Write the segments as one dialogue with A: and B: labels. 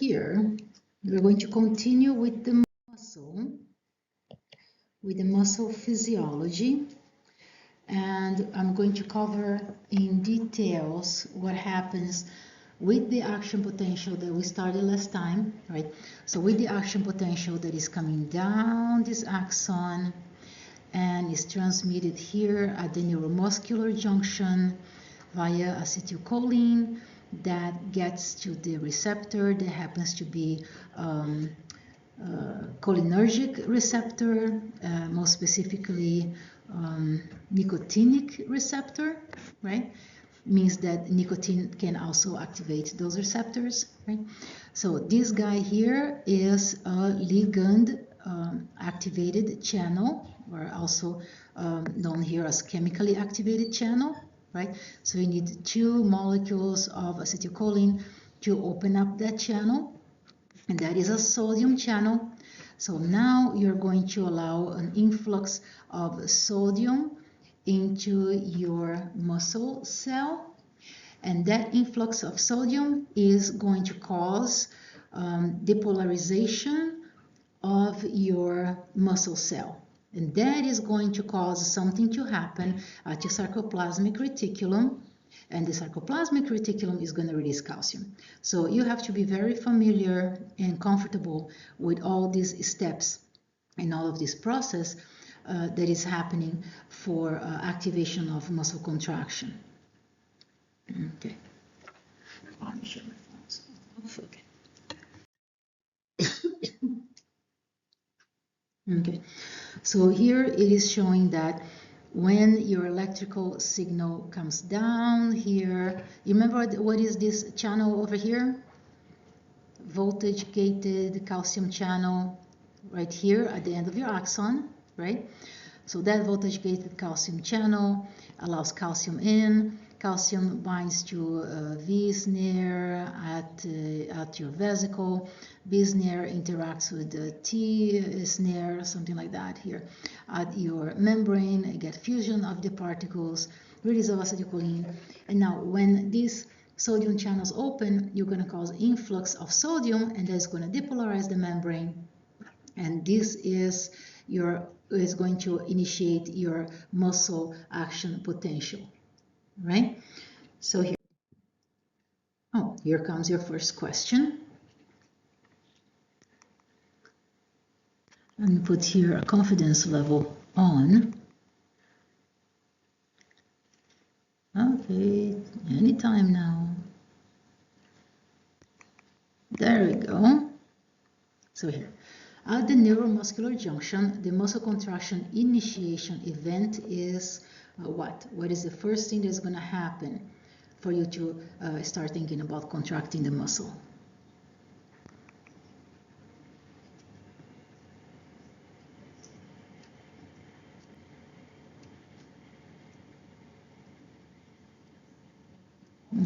A: here we're going to continue with the muscle physiology, and I'm going to cover in details what happens with the action potential that we started last time, right? So with the action potential that is coming down this axon and is transmitted here at the neuromuscular junction via acetylcholine that gets to the receptor that happens to be cholinergic receptor, more specifically nicotinic receptor, right? Means that nicotine can also activate those receptors, right? So this guy here is a ligand activated channel, or also known here as chemically activated channel, right? So you need 2 molecules of acetylcholine to open up that channel, and that is a sodium channel. So now you're going to allow an influx of sodium into your muscle cell, and that influx of sodium is going to cause depolarization of your muscle cell, and that is going to cause something to happen at your sarcoplasmic reticulum, and the sarcoplasmic reticulum is going to release calcium. So you have to be very familiar and comfortable with all these steps and all of this process that is happening for activation of muscle contraction. Okay. Let me show my phones. Okay. Okay. So here it is showing that when your electrical signal comes down here, you remember what is this channel over here? Voltage gated calcium channel right here at the end of your axon, right? So that voltage gated calcium channel allows calcium in. Calcium binds to V snare at your vesicle. B snare interacts with the T snare, something like that here. At your membrane, you get fusion of the particles, release of acetylcholine. And now when these sodium channels open, you're going to cause influx of sodium, and that's going to depolarize the membrane. And this is going to initiate your muscle action potential, right? So here comes your first question. And put here a confidence level on. Okay, anytime now. There we go. So here, at the neuromuscular junction, the muscle contraction initiation event is what? What is the first thing that's going to happen for you to start thinking about contracting the muscle?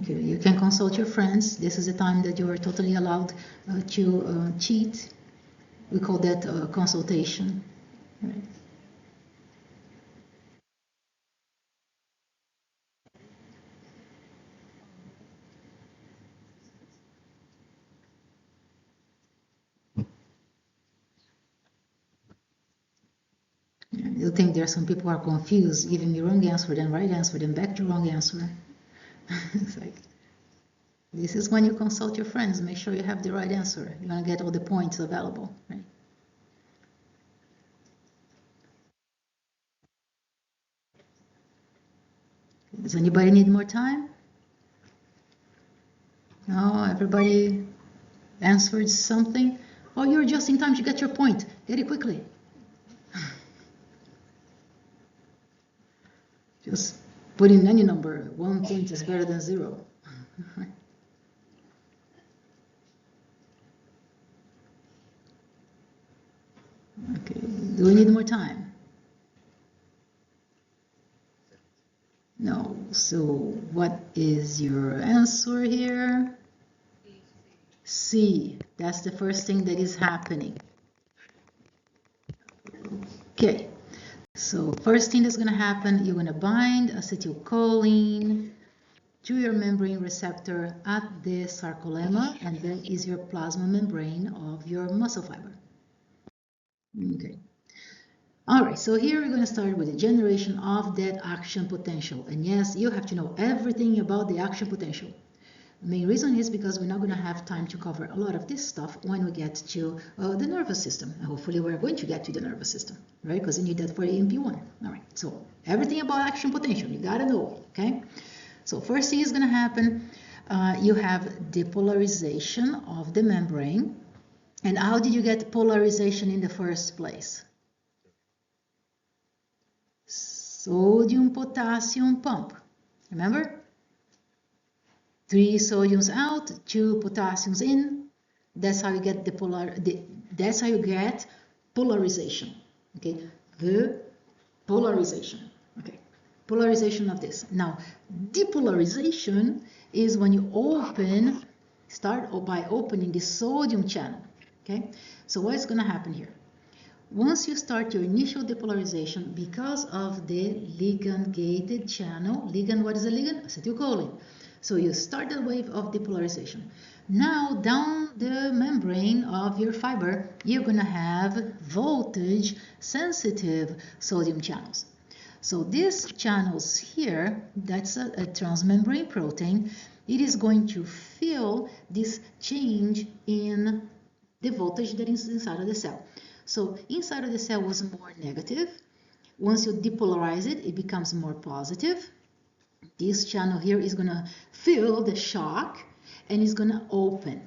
A: Okay, you can consult your friends. This is a time that you are totally allowed to cheat. We call that consultation. Right? You think there are some people who are confused, giving me wrong answer, then right answer, then back to wrong answer. It's like, this is when you consult your friends. Make sure you have the right answer. You want to get all the points available, right? Does anybody need more time? No, everybody answered something. Oh, you're just in time to get your point. Get it quickly. Just put in any number. 1 point is better than 0. Okay, do we need more time? No. So what is your answer here? C. That's the first thing that is happening. Okay. So first thing that's going to happen, you're going to bind acetylcholine to your membrane receptor at the sarcolemma, and that is your plasma membrane of your muscle fiber. Okay. All right, so here we're going to start with the generation of that action potential. And yes, you have to know everything about the action potential. The main reason is because we're not going to have time to cover a lot of this stuff when we get to the nervous system. And hopefully we're going to get to the nervous system, right? Because you need that for A&P1. All right, so everything about action potential, you got to know it, okay? So first thing is going to happen, you have depolarization of the membrane. And how did you get polarization in the first place? Sodium-potassium pump. Remember? 3 sodiums out, 2 potassiums in. That's how you get that's how you get polarization. Okay, the polarization. Okay, polarization of this. Now, depolarization is when you start by opening the sodium channel. Okay, so what's going to happen here? Once you start your initial depolarization, because of the ligand-gated channel, ligand, what is a ligand? Acetylcholine. So you start the wave of depolarization. Now, down the membrane of your fiber, you're going to have voltage-sensitive sodium channels. So these channels here, that's a transmembrane protein, it is going to feel this change in the voltage that is inside of the cell. So inside of the cell was more negative. Once you depolarize it, it becomes more positive. This channel here is going to feel the shock and is going to open.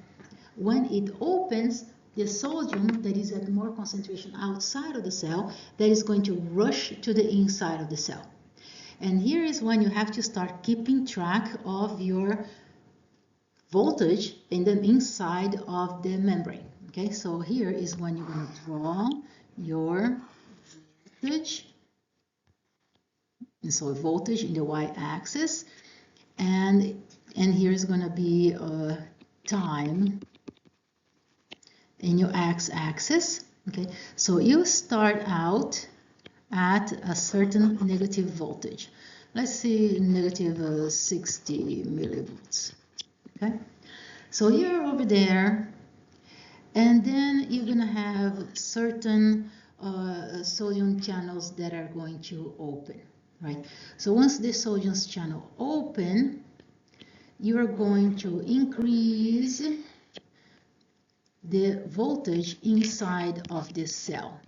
A: When it opens, the sodium that is at more concentration outside of the cell, that is going to rush to the inside of the cell. And here is when you have to start keeping track of your voltage in the inside of the membrane. Okay, so here is when you're going to draw your voltage. And so voltage in the y-axis, and here is going to be time in your x-axis. Okay, so you start out at a certain negative voltage. Let's see, negative 60 millivolts. Okay, so you're over there, and then you're going to have certain sodium channels that are going to open, right? So once the sodium channel open, you are going to increase the voltage inside of this cell.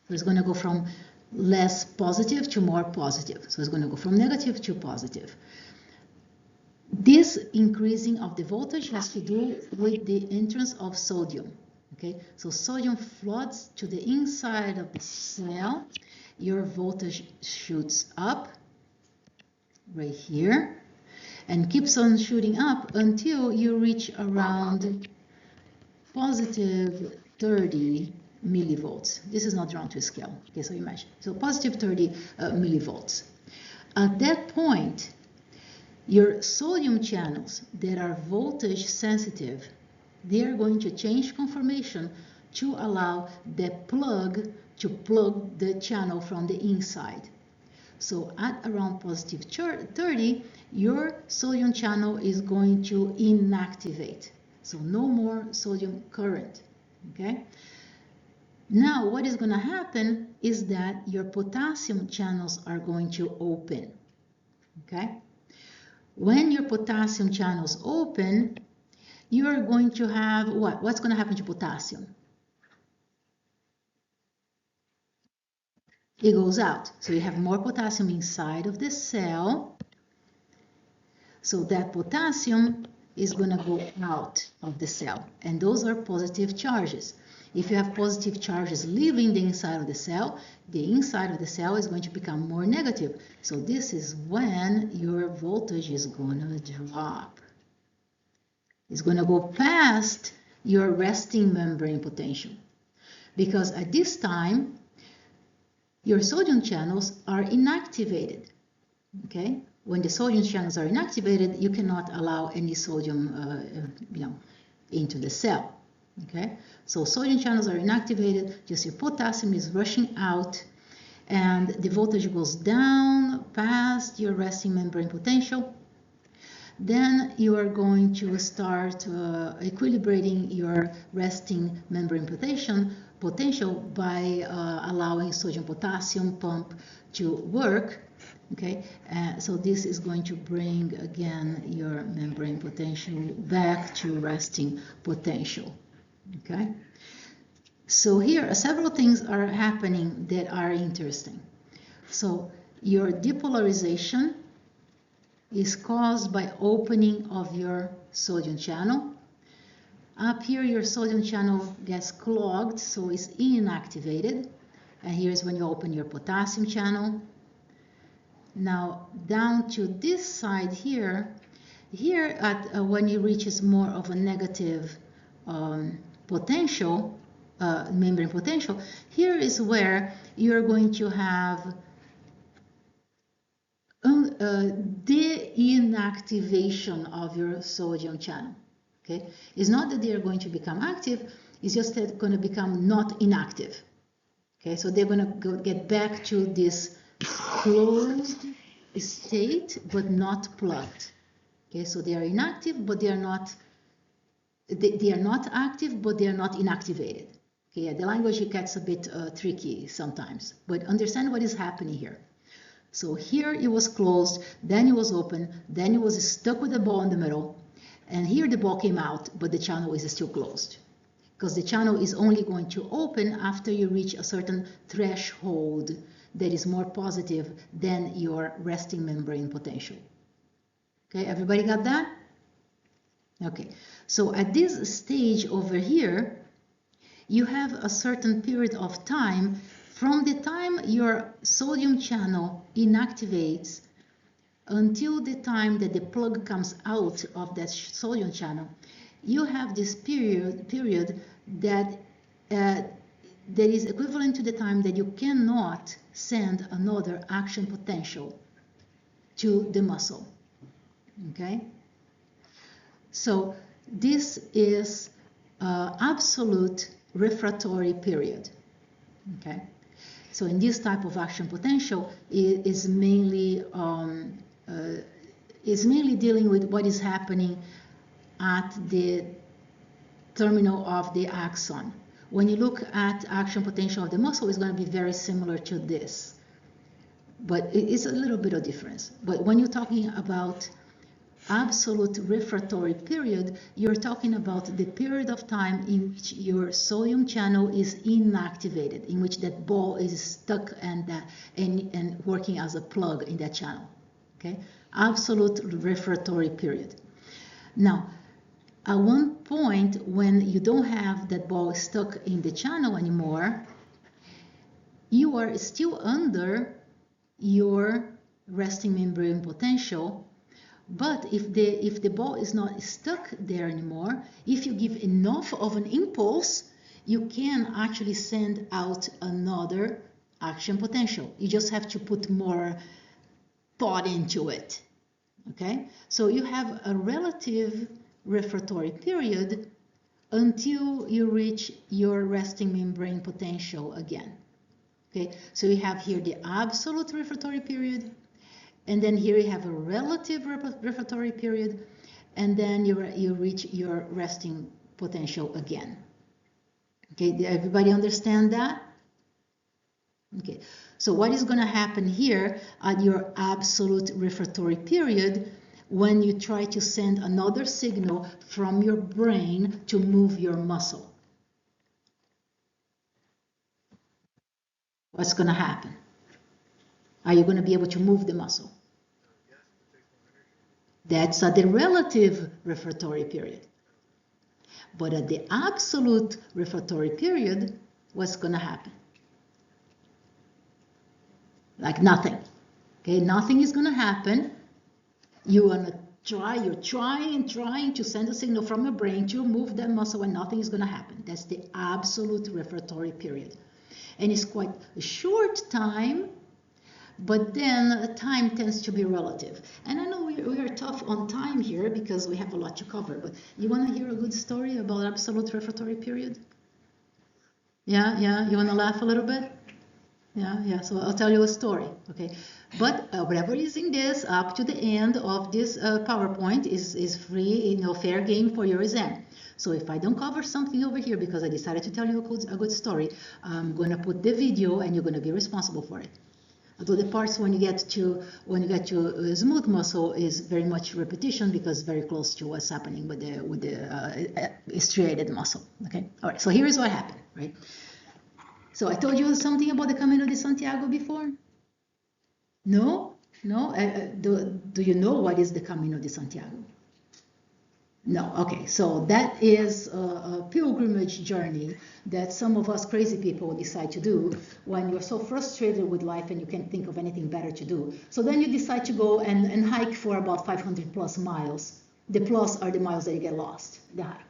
A: So it's going to go from less positive to more positive. So it's going to go from negative to positive. This increasing of the voltage has to do with the entrance of sodium. Okay, so sodium floods to the inside of the cell. Your voltage shoots up right here and keeps on shooting up until you reach around positive 30 millivolts. This is not drawn to scale. Okay, so imagine. So positive 30 millivolts. At that point, your sodium channels that are voltage sensitive, they are going to change conformation to allow the plug to plug the channel from the inside. So at around positive 30, your sodium channel is going to inactivate. So no more sodium current, okay? Now what is going to happen is that your potassium channels are going to open, okay? When your potassium channels open, you are going to have what? What's going to happen to potassium? It goes out. So you have more potassium inside of the cell. So that potassium is going to go out of the cell. And those are positive charges. If you have positive charges leaving the inside of the cell is going to become more negative. So this is when your voltage is going to drop. It's going to go past your resting membrane potential. Because at this time, your sodium channels are inactivated. Okay? When the sodium channels are inactivated, you cannot allow any sodium into the cell. Okay? So sodium channels are inactivated, just your potassium is rushing out, and the voltage goes down past your resting membrane potential. then you are going to start equilibrating your resting membrane potential by allowing sodium potassium pump to work. Okay, so this is going to bring again your membrane potential back to resting potential. Okay, so here several things are happening that are interesting. So your depolarization is caused by opening of your sodium channel. Up here your sodium channel gets clogged, so it's inactivated. And here's when you open your potassium channel. Now down to this side here at when it reaches more of a negative potential, membrane potential, here is where you're going to have the inactivation of your sodium channel. Okay, it's not that they are going to become active, it's just that going to become not inactive. Okay, so they're going to get back to this closed state but not plugged. Okay, so they are inactive but they are not active but they are not inactivated. Okay, the language gets a bit tricky sometimes, but understand what is happening here. So here it was closed, then it was open, then it was stuck with the ball in the middle, and here the ball came out, but the channel is still closed. Because the channel is only going to open after you reach a certain threshold that is more positive than your resting membrane potential. Okay, everybody got that? Okay, so at this stage over here, you have a certain period of time from the time your sodium channel inactivates until the time that the plug comes out of that sodium channel. You have this period that is equivalent to the time that you cannot send another action potential to the muscle. Okay? So this is absolute refractory period. Okay? So in this type of action potential, it is mainly dealing with what is happening at the terminal of the axon. When you look at action potential of the muscle, it's going to be very similar to this, but it's a little bit of difference. But when you're talking about absolute refractory period, you're talking about the period of time in which your sodium channel is inactivated, in which that ball is stuck and working as a plug in that channel. Okay, absolute refractory period. Now, at one point when you don't have that ball stuck in the channel anymore, you are still under your resting membrane potential. But if the ball is not stuck there anymore, if you give enough of an impulse, you can actually send out another action potential. You just have to put more thought into it. Okay? So you have a relative refractory period until you reach your resting membrane potential again. Okay? So you have here the absolute refractory period, and then here you have a relative refractory period, and then you reach your resting potential again. Okay, did everybody understand that? Okay, so what is going to happen here at your absolute refractory period when you try to send another signal from your brain to move your muscle? What's going to happen? Are you going to be able to move the muscle? That's at the relative refractory period. But at the absolute refractory period, what's going to happen? Like nothing. Okay, nothing is going to happen. You're trying to send a signal from your brain to move that muscle, and nothing is going to happen. That's the absolute refractory period. And it's quite a short time, but then time tends to be relative. And I know we are tough on time here because we have a lot to cover, but you want to hear a good story about absolute refractory period? Yeah, you want to laugh a little bit? Yeah. So I'll tell you a story, okay? But whatever is in this up to the end of this PowerPoint is free, fair game for your exam. So if I don't cover something over here because I decided to tell you a good story, I'm gonna put the video and you're gonna be responsible for it. Although the parts when you get to smooth muscle is very much repetition because very close to what's happening with the striated muscle. Okay, all right. So here is what happened, right? So I told you something about the Camino de Santiago before. No, no. Do you know what is the Camino de Santiago? No, okay, so that is a pilgrimage journey that some of us crazy people decide to do when you're so frustrated with life and you can't think of anything better to do. So then you decide to go and hike for about 500 plus miles. The plus are the miles that you get lost, the hike.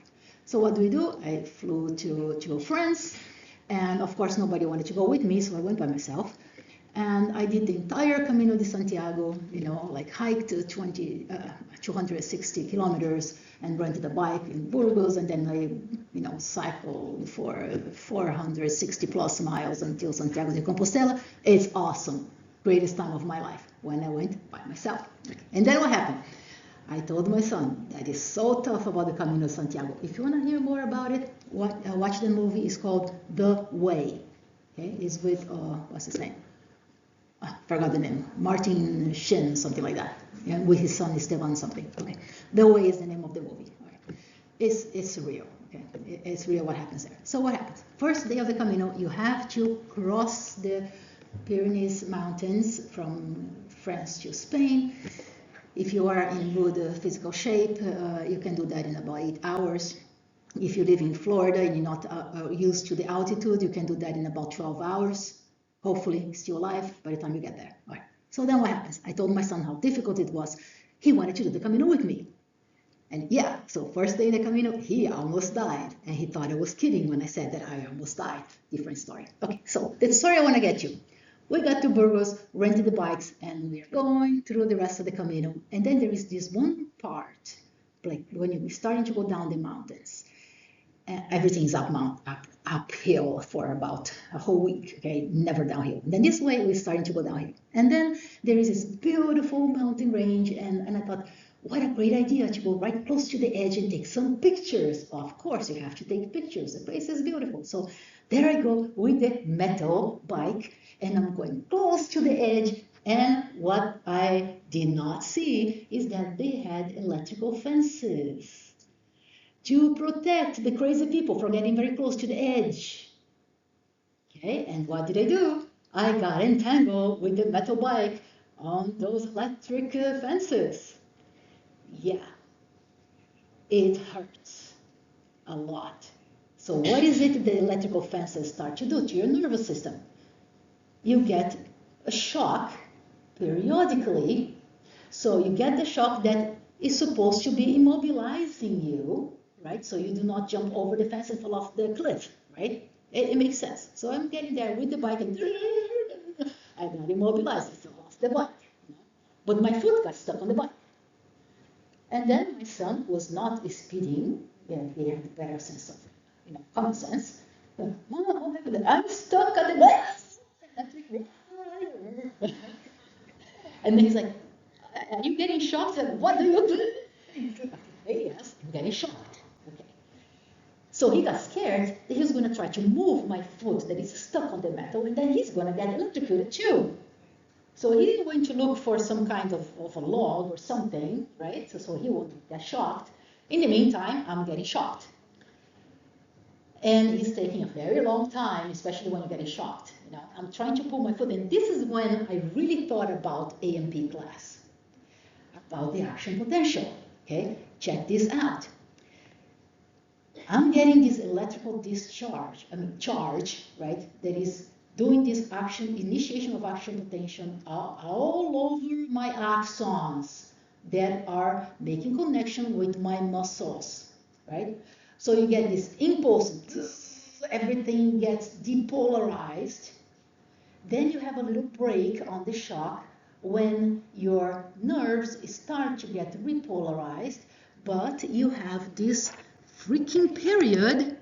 A: So what do? I flew to France, and of course nobody wanted to go with me, so I went by myself. And I did the entire Camino de Santiago, like hiked 260 kilometers and rented a bike in Burgos, and then I, cycled for 460 plus miles until Santiago de Compostela. It's awesome. Greatest time of my life when I went by myself. And then what happened? I told my son, that is so tough about the Camino de Santiago. If you want to hear more about it, watch the movie. It's called The Way. Okay, it's with, what's his name? I forgot the name, Martin Sheen, something like that, with his son Esteban something. Okay, The Way is the name of the movie. Right. It's real. Okay, it's real what happens there. So what happens? First day of the Camino, you have to cross the Pyrenees Mountains from France to Spain. If you are in good physical shape, you can do that in about 8 hours. If you live in Florida and you're not used to the altitude, you can do that in about 12 hours. Hopefully still alive by the time you get there. All right. So then what happens? I told my son how difficult it was. He wanted to do the Camino with me. And yeah, so first day in the Camino, he almost died. And he thought I was kidding when I said that I almost died. Different story. Okay, so the story I want to get you. We got to Burgos, rented the bikes, and we're going through the rest of the Camino. And then there is this one part, like when you're starting to go down the mountains. Everything's uphill for about a whole week, okay, never downhill. And then this way we're starting to go downhill. And then there is this beautiful mountain range, and I thought, what a great idea to go right close to the edge and take some pictures. Of course, you have to take pictures. The place is beautiful. So there I go with the metal bike, and I'm going close to the edge. And what I did not see is that they had electrical fences to protect the crazy people from getting very close to the edge. Okay, and what did I do? I got entangled with the metal bike on those electric fences. Yeah, it hurts a lot. So what is it the electrical fences start to do to your nervous system? You get a shock periodically. So you get the shock that is supposed to be immobilizing you, right? So you do not jump over the fence and fall off the cliff, right? It makes sense. So I'm getting there with the bike and I got immobilized. I fell off the bike, but my foot got stuck on the bike. And then my son was not speeding. Yeah, he had a better sense of, common sense. Mom, I'm stuck on the bike. And then he's like, are you getting shocked? What do you do? Yes, I'm getting shocked. Okay. So he got scared that he was going to try to move my foot that is stuck on the metal, and then he's going to get electrocuted too. So he went to look for some kind of a log or something, right? So he won't get shocked. In the meantime, I'm getting shocked. And it's taking a very long time, especially when you're getting shocked. I'm trying to pull my foot, and this is when I really thought about A&P class, about the action potential. Okay, check this out. I'm getting this electrical charge, right? That is doing this initiation of action potential all over my axons that are making connection with my muscles, right? So you get this impulse, everything gets depolarized. Then you have a little break on the shock when your nerves start to get repolarized, but you have this freaking period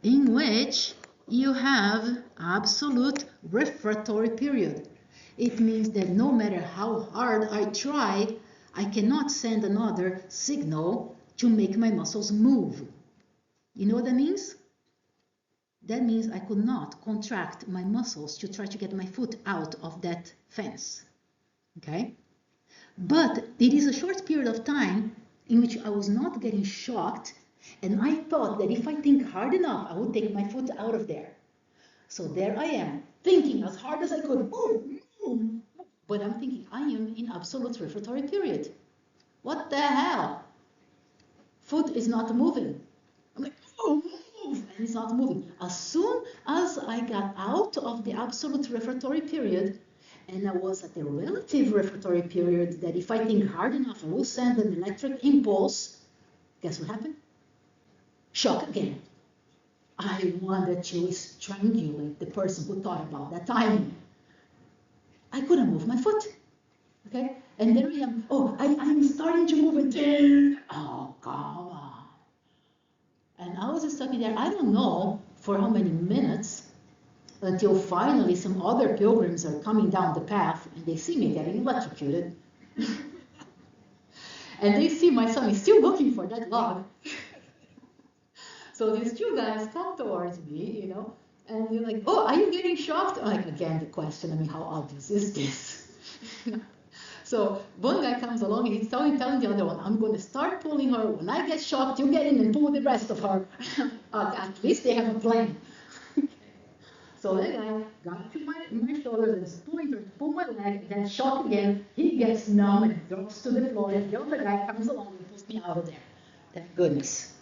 A: in which you have absolute refractory period. It means that no matter how hard I try, I cannot send another signal to make my muscles move. You know what that means? That means I could not contract my muscles to try to get my foot out of that fence. Okay? But it is a short period of time in which I was not getting shocked, and I thought that if I think hard enough, I would take my foot out of there. So there I am, thinking as hard as I could, but I'm thinking I am in absolute refractory period. What the hell? Foot is not moving. I'm like, oh, and it's not moving. As soon as I got out of the absolute refractory period, and I was at the relative refractory period that if I think hard enough, I will send an electric impulse, guess what happened? Shock again. I wanted to strangulate the person who thought about that timing. I couldn't move my foot. Okay? And there I am. Oh, I'm starting to move it. Oh, come on. And I was stuck in there, I don't know for how many minutes, until finally some other pilgrims are coming down the path and they see me getting electrocuted. And they see my son is still looking for that log. So these two guys come towards me, you know, and they're like, oh, are you getting shocked? Like, again, the question, I mean, how obvious is this? So one guy comes along and he's telling the other one, I'm going to start pulling her. When I get shocked, you get in and pull the rest of her. At least they have a plan. So that guy got to my shoulders and is pulling her, pull my leg, then shock again. He gets numb and drops to the floor. And the other guy comes along and pulls me out of there. Thank goodness.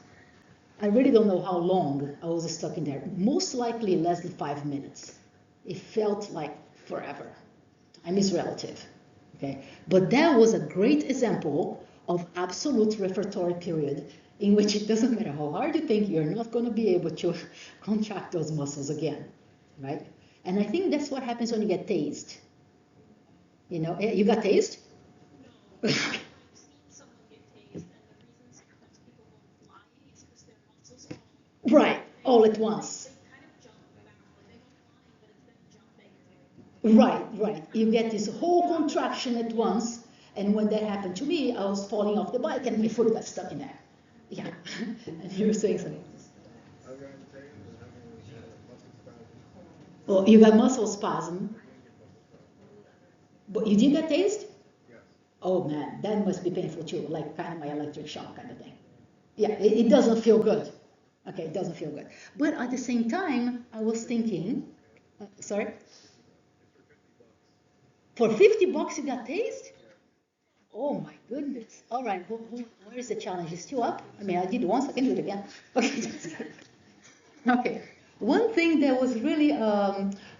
A: I really don't know how long I was stuck in there. Most likely less than 5 minutes. It felt like forever. Time is relative. Okay? But that was a great example of absolute refractory period in which it doesn't matter how hard you think, you're not going to be able to contract those muscles again, right? And I think that's what happens when you get tased. You know, you got tased? No. Right, all at once. Right, right. You get this whole contraction at once, and when that happened to me, I was falling off the bike and my foot got stuck in there. Yeah, and you were saying something. Oh, you got muscle spasm, but you did get tased? Oh man, that must be painful too, like kind of my electric shock kind of thing. Yeah, it doesn't feel good. Okay, it doesn't feel good. But at the same time, I was thinking, sorry? For 50 bucks you got tased? Oh my goodness. All right, where is the challenge? Is still up? I mean, I did it once, I can do it again. Okay. Okay. One thing that was really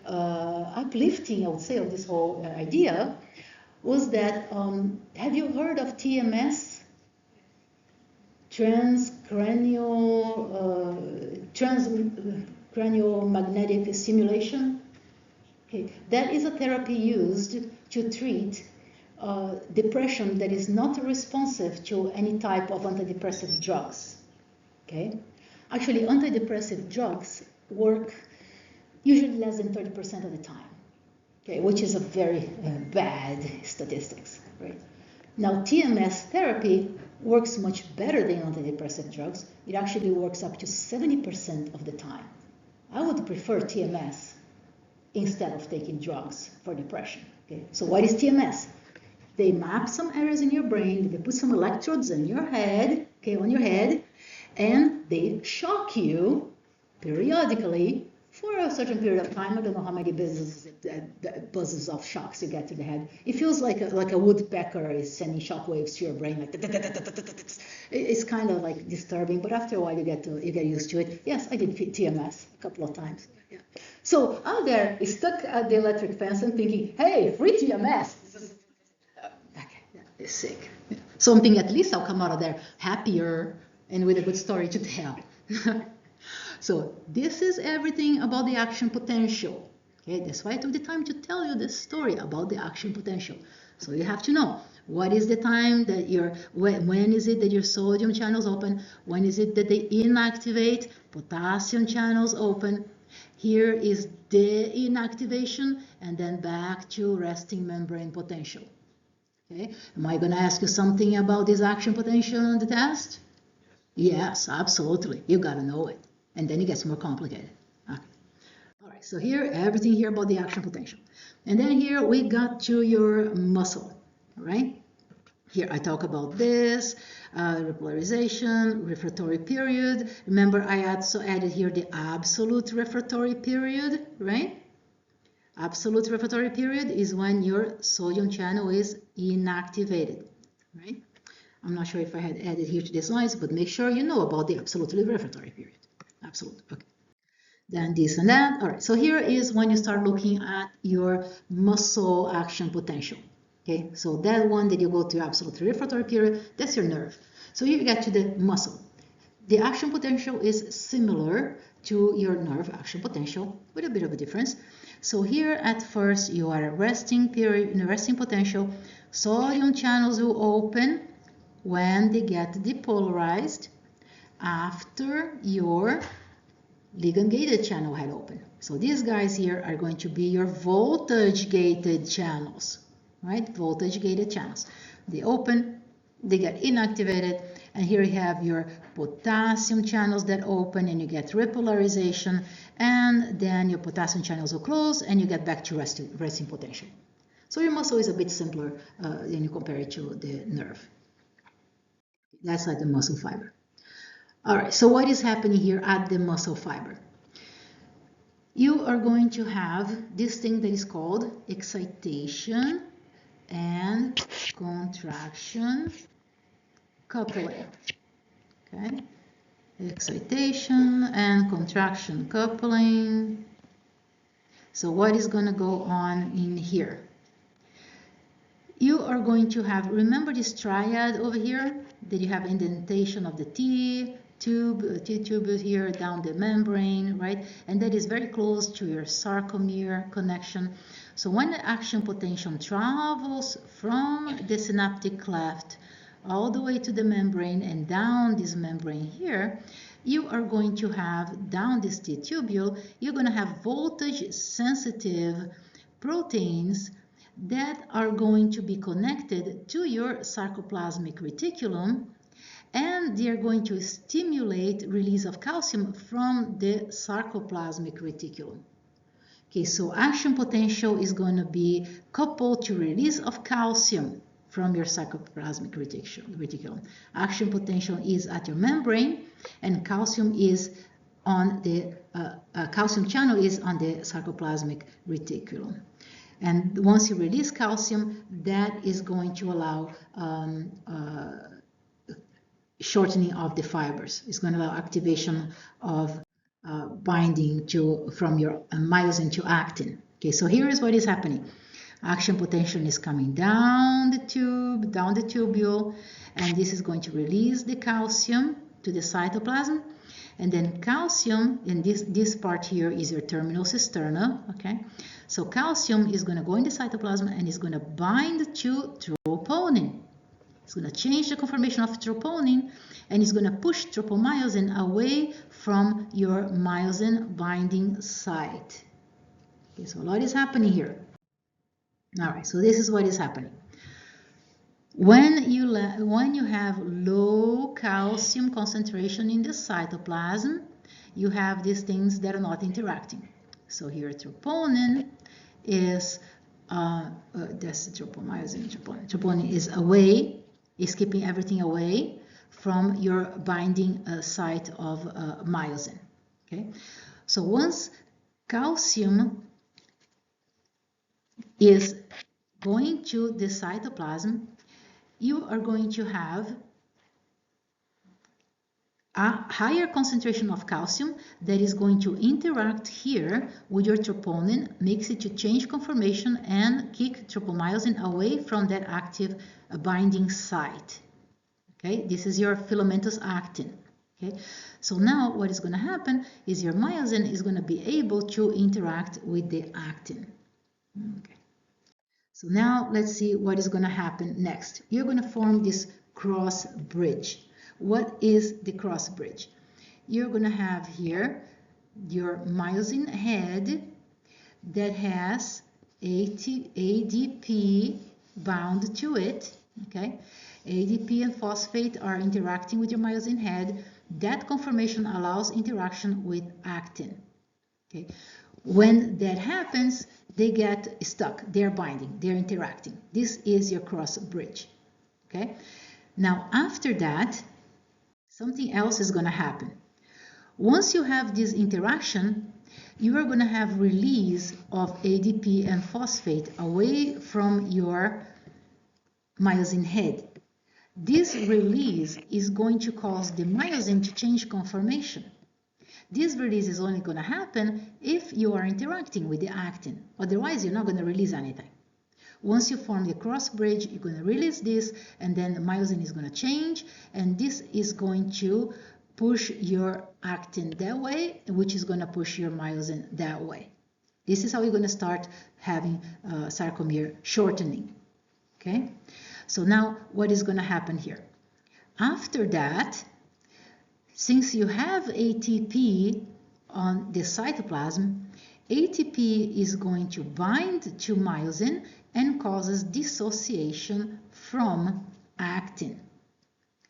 A: uplifting, I would say, of this whole idea was that, have you heard of TMS? Transcranial magnetic stimulation? Okay. That is a therapy used to treat depression that is not responsive to any type of antidepressive drugs. Okay? Actually, antidepressive drugs work usually less than 30% of the time, okay, which is a very bad statistics, right? Now, TMS therapy works much better than antidepressive drugs. It actually works up to 70% of the time. I would prefer TMS instead of taking drugs for depression. Okay? So what is TMS? They map some areas in your brain, they put some electrodes in your head, okay, on your head, and they shock you periodically for a certain period of time. I don't know how many buzzes of shocks you get to the head. It feels like a woodpecker is sending shock waves to your brain, like it's kind of like disturbing. But after a while, you get used to it. Yes, I did TMS a couple of times. Yeah. So I'm there, stuck at the electric fence and thinking, hey, free TMS. Okay, it's sick. Something, at least I'll come out of there happier and with a good story to tell. So this is everything about the action potential. Okay, that's why I took the time to tell you this story about the action potential. So you have to know what is the time that when is it that your sodium channels open? When is it that they inactivate? Potassium channels open. Here is the inactivation, and then back to resting membrane potential. Okay, am I going to ask you something about this action potential on the test? Yes, absolutely. You got to know it. And then it gets more complicated. Okay. All right, so here, everything here about the action potential. And then here we got to your muscle, all right? Here I talk about this, repolarization, refractory period. Remember, I also added here the absolute refractory period, right? Absolute refractory period is when your sodium channel is inactivated, right? I'm not sure if I had added here to the slides, but make sure you know about the absolutely refractory period. Absolute, okay. Then this and that. All right, so here is when you start looking at your muscle action potential. Okay, so that one that you go to absolute refractory period, that's your nerve. So here you get to the muscle. The action potential is similar to your nerve action potential with a bit of a difference. So here at first you are at resting period, in a resting potential, sodium channels will open when they get depolarized after your ligand-gated channel had opened. So these guys here are going to be your voltage-gated channels, right? Voltage-gated channels. They open, they get inactivated, and here you have your potassium channels that open and you get repolarization, and then your potassium channels will close and you get back to resting potential. So your muscle is a bit simpler when you compare it to the nerve. That's like the muscle fiber. All right, so what is happening here at the muscle fiber? You are going to have this thing that is called excitation and contraction coupling. Okay, excitation and contraction coupling. So what is going to go on in here? You are going to have, remember this triad over here that you have indentation of the T tube here down the membrane, right? And that is very close to your sarcomere connection. So when the action potential travels from the synaptic cleft all the way to the membrane and down this membrane here, you are going to have down this T tubule, you're going to have voltage sensitive proteins that are going to be connected to your sarcoplasmic reticulum, and they are going to stimulate release of calcium from the sarcoplasmic reticulum. Okay, so action potential is going to be coupled to release of calcium from your sarcoplasmic reticulum. Action potential is at your membrane, and calcium is on the calcium channel is on the sarcoplasmic reticulum. And once you release calcium, that is going to allow shortening of the fibers. It's going to allow activation of binding from your myosin to actin. Okay, so here is what is happening. Action potential is coming down the tube, down the tubule, and this is going to release the calcium to the cytoplasm. And then calcium, in this part here is your terminal cisterna, okay? So calcium is going to go in the cytoplasm and is going to bind to troponin. It's going to change the conformation of troponin, and it's going to push tropomyosin away from your myosin binding site. Okay, so a lot is happening here. All right, so this is what is happening. When you have low calcium concentration in the cytoplasm, you have these things that are not interacting. So here troponin is, that's tropomyosin, troponin is away, is keeping everything away from your binding site of myosin. Okay, so once calcium is going to the cytoplasm, you are going to have a higher concentration of calcium that is going to interact here with your troponin, makes it to change conformation and kick tropomyosin away from that active binding site. Okay, this is your filamentous actin. Okay, so now what is going to happen is your myosin is going to be able to interact with the actin. Okay. So now let's see what is going to happen next. You're going to form this cross bridge. What is the cross bridge? You're going to have here your myosin head that has ADP bound to it, okay? ADP and phosphate are interacting with your myosin head. That conformation allows interaction with actin, okay? When that happens, they get stuck, they're binding, they're interacting. This is your cross bridge, okay? Now, after that, something else is going to happen. Once you have this interaction, you are going to have release of ADP and phosphate away from your myosin head. This release is going to cause the myosin to change conformation. This release is only going to happen if you are interacting with the actin. Otherwise, you're not going to release anything. Once you form the cross bridge, you're going to release this, and then the myosin is going to change, and this is going to push your actin that way, which is going to push your myosin that way. This is how you're going to start having sarcomere shortening. Okay? So now what is going to happen here? After that, since you have ATP on the cytoplasm, ATP is going to bind to myosin and causes dissociation from actin.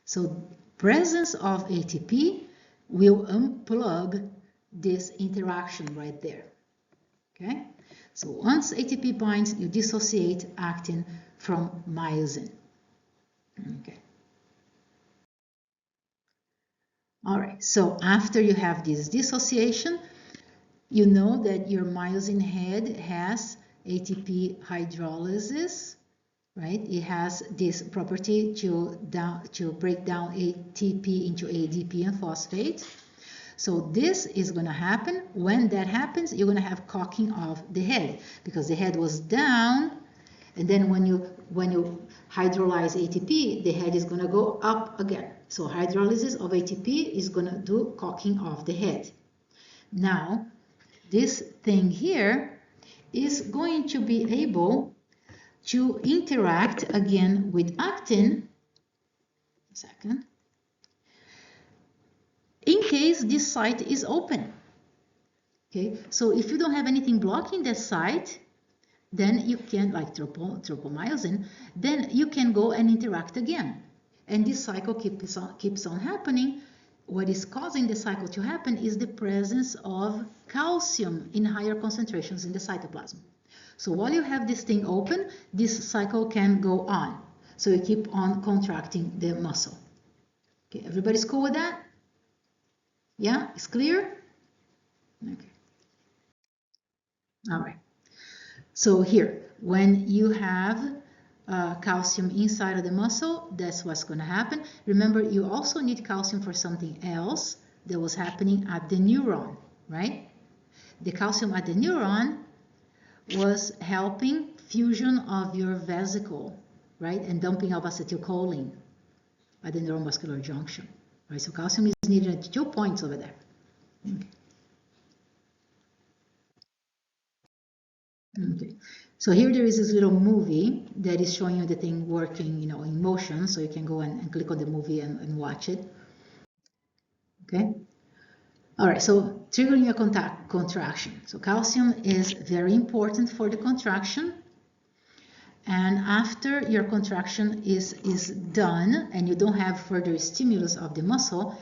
A: So presence of ATP will unplug this interaction right there. Okay? So once ATP binds, you dissociate actin from myosin. Okay. All right, so after you have this dissociation, you know that your myosin head has ATP hydrolysis, right? It has this property to break down ATP into ADP and phosphate. So this is going to happen. When that happens, you're going to have cocking of the head because the head was down, and then when you hydrolyze ATP, the head is going to go up again. So hydrolysis of ATP is going to do cocking of the head. Now, this thing here is going to be able to interact again with actin. A second. In case this site is open. Okay, so if you don't have anything blocking that site, then you can, like tropomyosin, then you can go and interact again. And this cycle keeps on happening. What is causing the cycle to happen is the presence of calcium in higher concentrations in the cytoplasm. So while you have this thing open, this cycle can go on. So you keep on contracting the muscle. Okay, everybody's cool with that? Yeah, it's clear? Okay. All right. So here, when you have calcium inside of the muscle, that's what's going to happen. Remember, you also need calcium for something else that was happening at the neuron, right? The calcium at the neuron was helping fusion of your vesicle, right? And dumping of acetylcholine at the neuromuscular junction, right? So calcium is needed at 2 points over there. Okay. Okay. So here there is this little movie that is showing you the thing working, you know, in motion. So you can go and click on the movie and watch it. Okay. All right. So triggering a contraction. So calcium is very important for the contraction. And after your contraction is done and you don't have further stimulus of the muscle,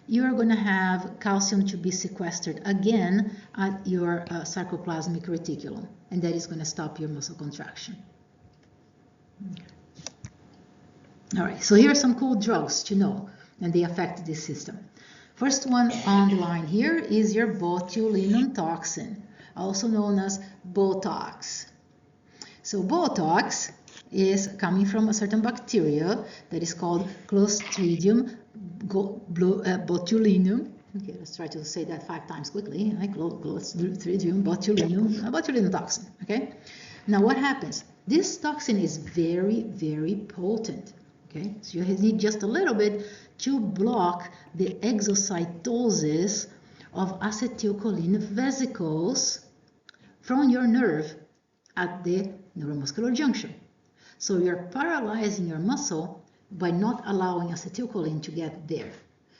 A: you're going to have calcium to be sequestered again at your sarcoplasmic reticulum, and that is going to stop your muscle contraction. Okay. All right, so here are some cool drugs to know, and they affect this system. First one on the line here is your botulinum toxin, also known as Botox. So Botox is coming from a certain bacteria that is called Clostridium botulinum. Okay, let's try to say that 5 times quickly. Like Clostridium botulinum toxin. Okay. Now what happens? This toxin is very, very potent. Okay, so you need just a little bit to block the exocytosis of acetylcholine vesicles from your nerve at the neuromuscular junction. So you're paralyzing your muscle by not allowing acetylcholine to get there.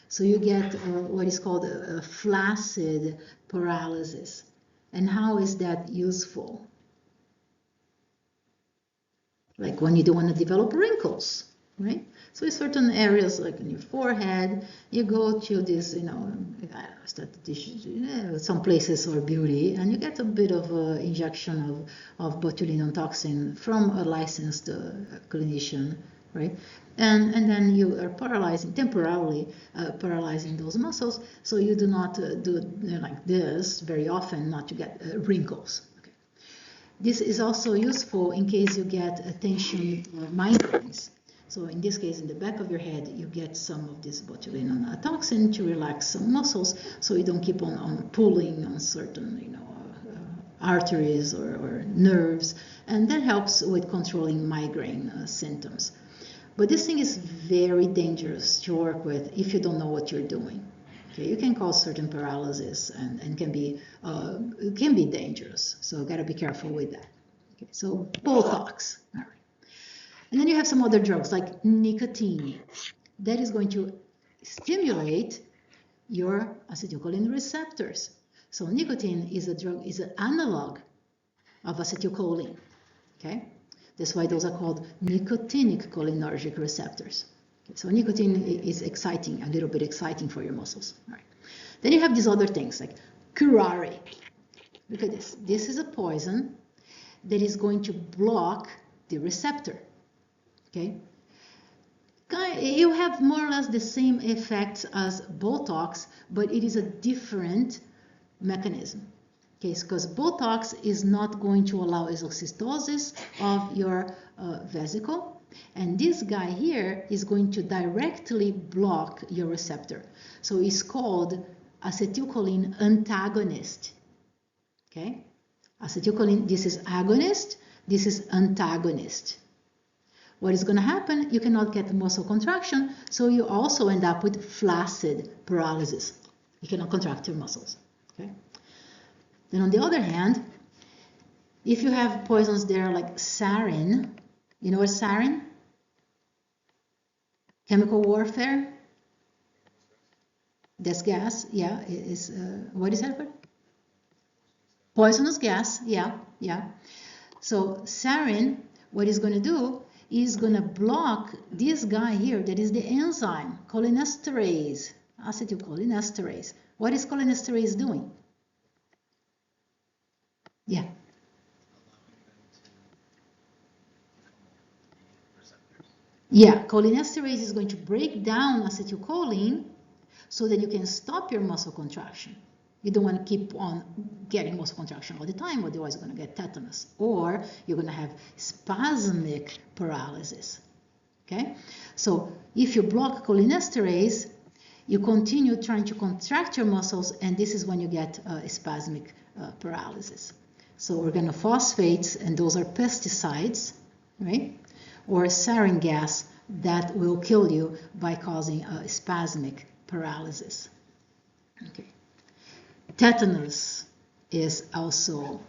A: So you get what is called a flaccid paralysis. And how is that useful? Like when you don't want to develop wrinkles, right? So in certain areas, like in your forehead, you go to this, some places for beauty, and you get a bit of injection of botulinum toxin from a licensed clinician, right? And then you are temporarily paralyzing those muscles, so you do not do like this very often, not to get wrinkles. This is also useful in case you get attention migraines. So in this case, in the back of your head, you get some of this botulinum toxin to relax some muscles, so you don't keep on pulling on certain, arteries or nerves, and that helps with controlling migraine symptoms. But this thing is very dangerous to work with if you don't know what you're doing. Okay, you can cause certain paralysis and can be dangerous. So got to be careful with that. Okay, so Botox. All right. And then you have some other drugs like nicotine. That is going to stimulate your acetylcholine receptors. So nicotine is an analog of acetylcholine. Okay, that's why those are called nicotinic cholinergic receptors. Okay, so nicotine is exciting, a little bit exciting for your muscles. All right. Then you have these other things like curare. Look at this. This is a poison that is going to block the receptor. Okay. You have more or less the same effects as Botox, but it is a different mechanism. Okay, because Botox is not going to allow exocytosis of your vesicle, and this guy here is going to directly block your receptor. So it's called acetylcholine antagonist. Okay, acetylcholine, this is agonist, this is antagonist. What is going to happen? You cannot get muscle contraction, so you also end up with flaccid paralysis. You cannot contract your muscles. Okay. Then on the other hand, if you have poisons there like sarin, you know what sarin? Chemical warfare? That's gas, yeah. What is that? Poisonous gas, yeah. So sarin, what it's going to do is going to block this guy here, that is the enzyme, cholinesterase, acetylcholinesterase. What is cholinesterase doing? Yeah. Yeah, cholinesterase is going to break down acetylcholine so that you can stop your muscle contraction. You don't want to keep on getting muscle contraction all the time, otherwise you're going to get tetanus, or you're going to have spasmic paralysis. Okay? So if you block cholinesterase, you continue trying to contract your muscles, and this is when you get spasmic paralysis. So organophosphates, and those are pesticides, right? Or sarin gas that will kill you by causing a spasmic paralysis. Okay. Tetanus is also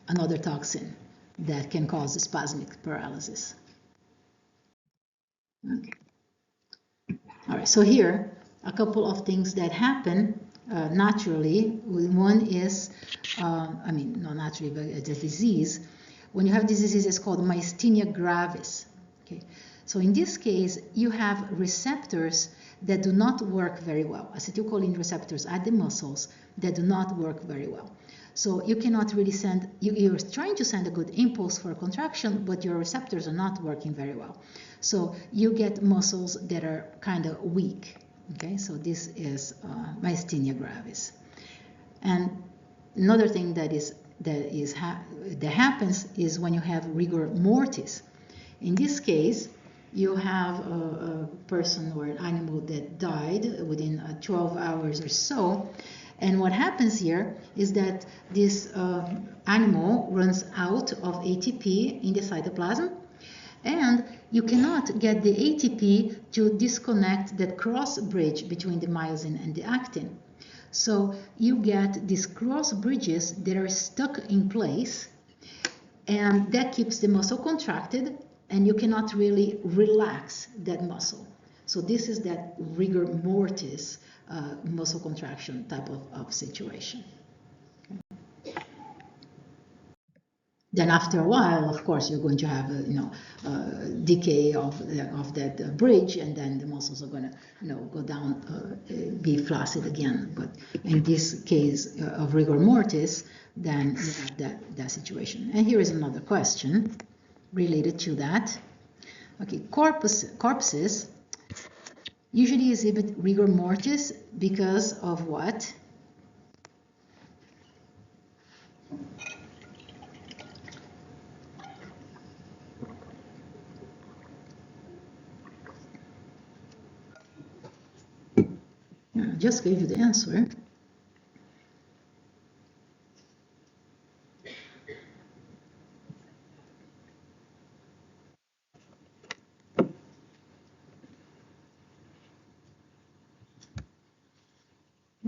A: another toxin that can cause spasmic paralysis. Okay. All right, so here, a couple of things that happen naturally. One is, not naturally, but it's a disease. When you have this disease, it's called myasthenia gravis. Okay, so in this case, you have receptors that do not work very well. Acetylcholine receptors at the muscles that do not work very well. So you cannot really send, you're trying to send a good impulse for a contraction, but your receptors are not working very well. So you get muscles that are kind of weak. Okay, so this is myasthenia gravis. And another thing that happens is when you have rigor mortis. In this case, you have a person or an animal that died within 12 hours or so. And what happens here is that this animal runs out of ATP in the cytoplasm, and you cannot get the ATP to disconnect that cross bridge between the myosin and the actin. So you get these cross bridges that are stuck in place, and that keeps the muscle contracted, and you cannot really relax that muscle. So this is that rigor mortis muscle contraction type of situation. Then after a while, of course, you're going to have decay of that bridge, and then the muscles are going to go down, be flaccid again. But in this case of rigor mortis, then you have that situation. And here is another question related to that. Okay, corpses usually exhibit rigor mortis because of what? I just gave you the answer.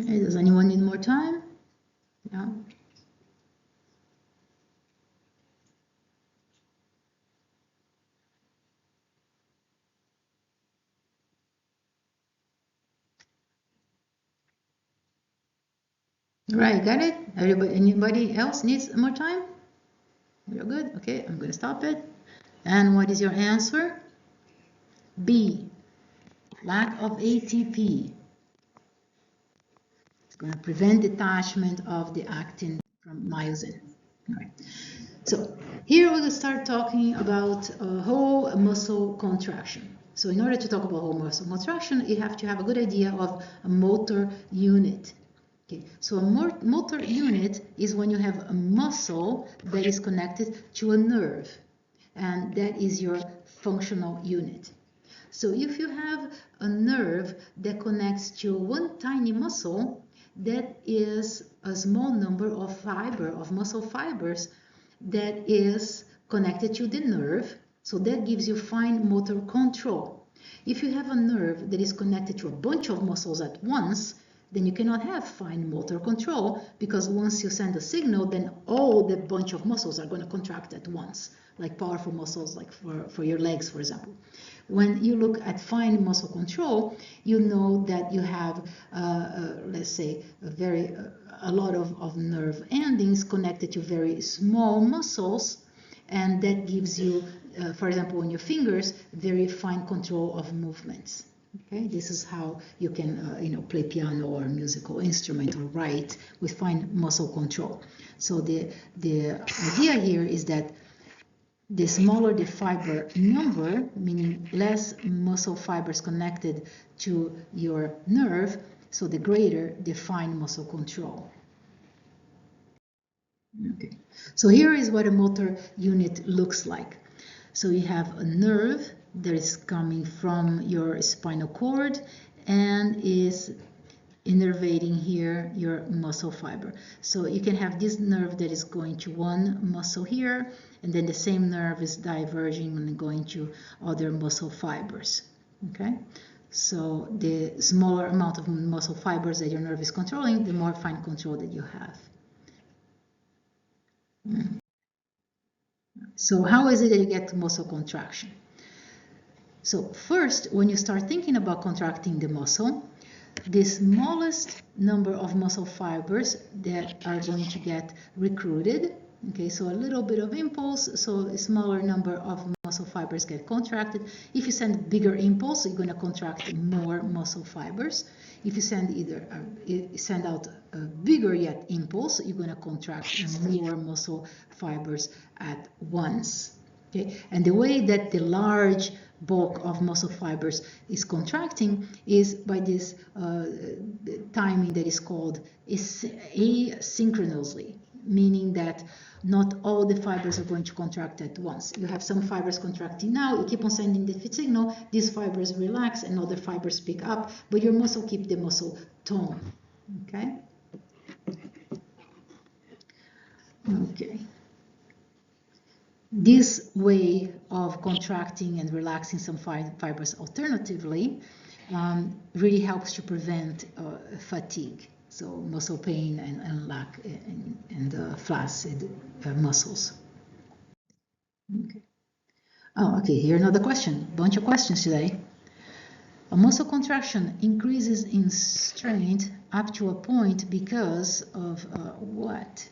A: Okay, does anyone need more time? Yeah. Right, got it? Everybody, anybody else needs more time? You're good? Okay, I'm going to stop it. And what is your answer? B, lack of ATP. It's going to prevent detachment of the actin from myosin. All right. So here we're going to start talking about whole muscle contraction. So in order to talk about whole muscle contraction, you have to have a good idea of a motor unit. Okay, so a motor unit is when you have a muscle that is connected to a nerve, and that is your functional unit. So if you have a nerve that connects to one tiny muscle, that is a small number of muscle fibers that is connected to the nerve, so that gives you fine motor control. If you have a nerve that is connected to a bunch of muscles at once, then you cannot have fine motor control, because once you send a signal, then all the bunch of muscles are going to contract at once, like powerful muscles, like for your legs, for example. When you look at fine muscle control, you know that you have, let's say, a lot of nerve endings connected to very small muscles, and that gives you, for example, on your fingers, very fine control of movements. Okay, this is how you can, play piano or musical instrument or write with fine muscle control. So the idea here is that the smaller the fiber number, meaning less muscle fibers connected to your nerve, so the greater the fine muscle control. Okay, so here is what a motor unit looks like. So you have a nerve that is coming from your spinal cord and is innervating here your muscle fiber. So you can have this nerve that is going to one muscle here, and then the same nerve is diverging and going to other muscle fibers. Okay, so the smaller amount of muscle fibers that your nerve is controlling, the more fine control that you have. So how is it that you get muscle contraction? So first, when you start thinking about contracting the muscle, the smallest number of muscle fibers that are going to get recruited, okay, so a little bit of impulse, so a smaller number of muscle fibers get contracted. If you send bigger impulse, you're going to contract more muscle fibers. If you send out a bigger yet impulse, you're going to contract more muscle fibers at once. Okay, and the way that the large bulk of muscle fibers is contracting is by this timing that is called asynchronously, meaning that not all the fibers are going to contract at once. You have some fibers contracting now, you keep on sending the signal, these fibers relax and other fibers pick up, but your muscle keeps the muscle tone. Okay? Okay. This way of contracting and relaxing some fibers alternatively really helps to prevent fatigue, so muscle pain and lack and flaccid muscles. Okay. Oh, okay, here another question. Bunch of questions today. A muscle contraction increases in strength up to a point because of what?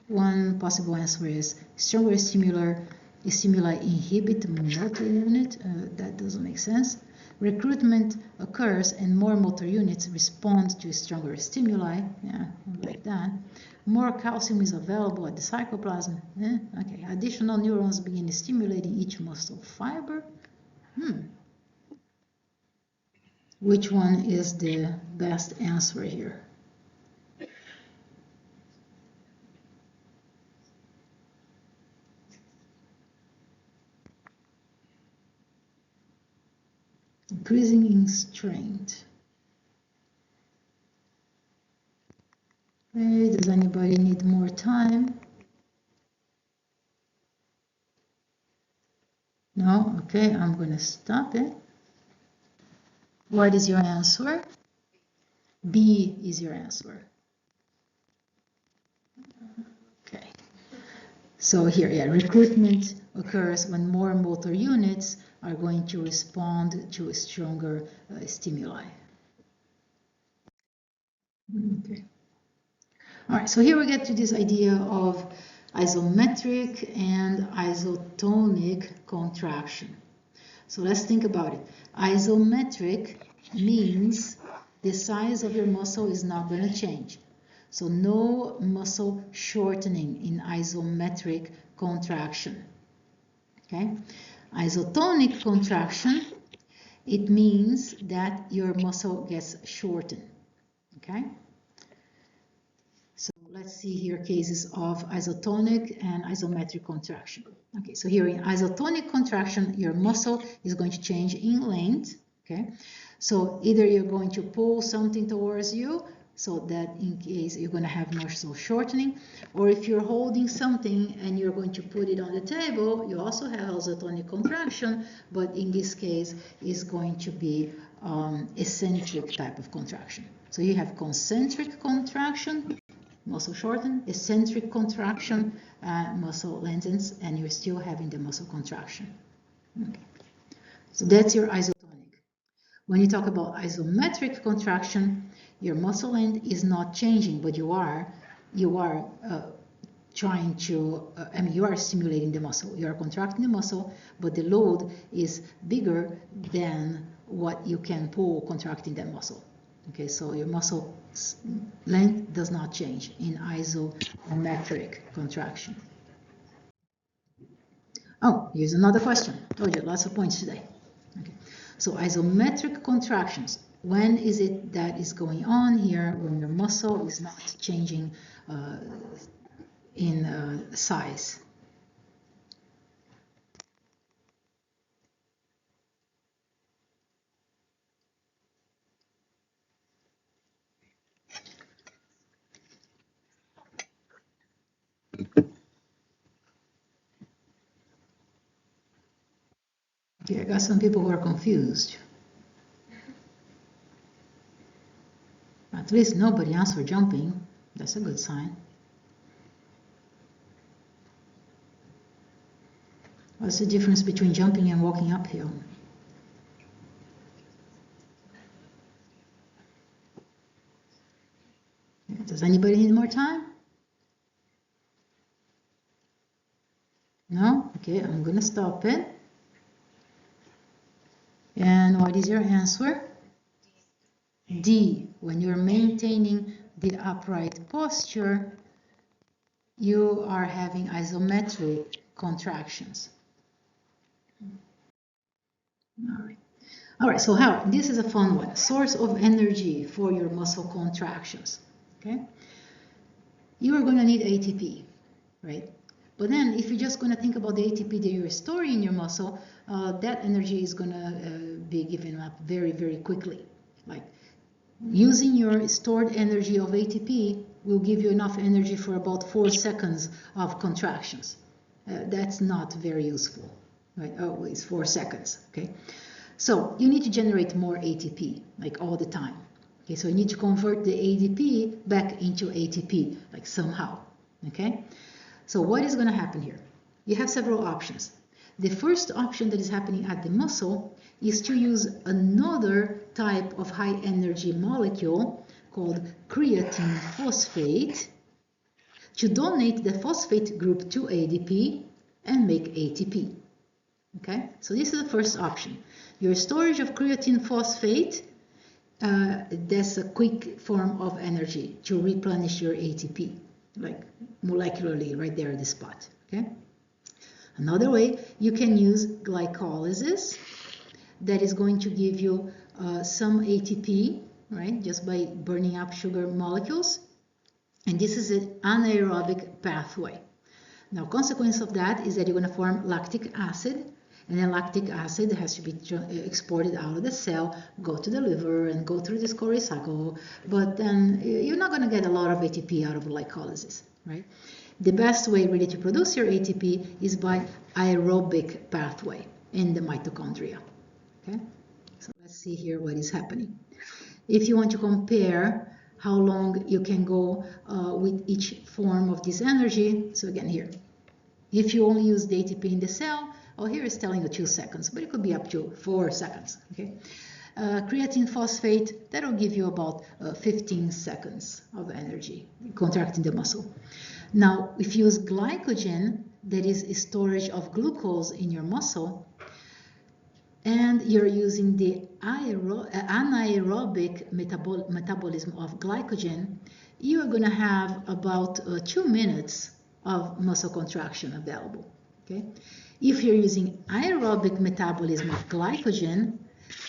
A: One possible answer is stronger stimuli inhibit motor unit. That doesn't make sense. Recruitment occurs and more motor units respond to stronger stimuli. Yeah, like that. More calcium is available at the cytoplasm. Okay. Additional neurons begin stimulating each muscle fiber. Which one is the best answer here? Increasing in strength. Okay, does anybody need more time? No? Okay, I'm going to stop it. What is your answer? B is your answer. Okay. So here, yeah, recruitment occurs when more motor units are going to respond to a stronger stimuli. Okay. All right, so here we get to this idea of isometric and isotonic contraction. So let's think about it. Isometric means the size of your muscle is not going to change. So no muscle shortening in isometric contraction. Okay? Isotonic contraction, it means that your muscle gets shortened. Okay? So let's see here cases of isotonic and isometric contraction. Okay, so here in isotonic contraction, your muscle is going to change in length. Okay, so either you're going to pull something towards you, so that in case you're going to have muscle shortening, or if you're holding something and you're going to put it on the table, you also have isotonic contraction, but in this case, it's going to be eccentric type of contraction. So you have concentric contraction, muscle shorten, eccentric contraction, muscle lengthens, and you're still having the muscle contraction. Okay. So that's your isotonic. When you talk about isometric contraction, your muscle length is not changing, but you are trying to, you are stimulating the muscle. You are contracting the muscle, but the load is bigger than what you can pull contracting that muscle. Okay, so your muscle length does not change in isometric contraction. Oh, here's another question. Told you, lots of points today. Okay, so isometric contractions. When is it that is going on here? When your muscle is not changing in size. Okay, I got some people who are confused. At least nobody answered jumping. That's a good sign. What's the difference between jumping and walking uphill? Does anybody need more time? No? Okay, I'm going to stop it. And what is your answer? D. When you're maintaining the upright posture, you are having isometric contractions. All right, so Howard, this is a fun one. Source of energy for your muscle contractions. Okay? You are going to need ATP, right? But then if you're just going to think about the ATP that you're storing in your muscle, that energy is going to be given up very, very quickly. Like using your stored energy of ATP will give you enough energy for about 4 seconds of contractions. That's not very useful, right? Oh, it's 4 seconds, okay? So you need to generate more ATP, like all the time. Okay, so you need to convert the ADP back into ATP, like somehow, okay? So what is going to happen here? You have several options. The first option that is happening at the muscle is to use another type of high energy molecule called creatine phosphate to donate the phosphate group to ADP and make ATP. Okay, so this is the first option. Your storage of creatine phosphate, that's a quick form of energy to replenish your ATP, like molecularly right there at the spot. Okay. Another way, you can use glycolysis that is going to give you some ATP, right, just by burning up sugar molecules. And this is an anaerobic pathway. Now, consequence of that is that you're going to form lactic acid, and then lactic acid has to be exported out of the cell, go to the liver, and go through this Cori cycle. But then you're not going to get a lot of ATP out of glycolysis, right? The best way really to produce your ATP is by aerobic pathway in the mitochondria. Okay, so let's see here what is happening. If you want to compare how long you can go with each form of this energy, so again here, if you only use the ATP in the cell, oh, here it's telling you 2 seconds, but it could be up to 4 seconds. Okay, creatine phosphate, that will give you about 15 seconds of energy contracting the muscle. Now, if you use glycogen, that is storage of glucose in your muscle, and you're using the anaerobic metabolism of glycogen, you're going to have about 2 minutes of muscle contraction available. Okay? If you're using aerobic metabolism of glycogen,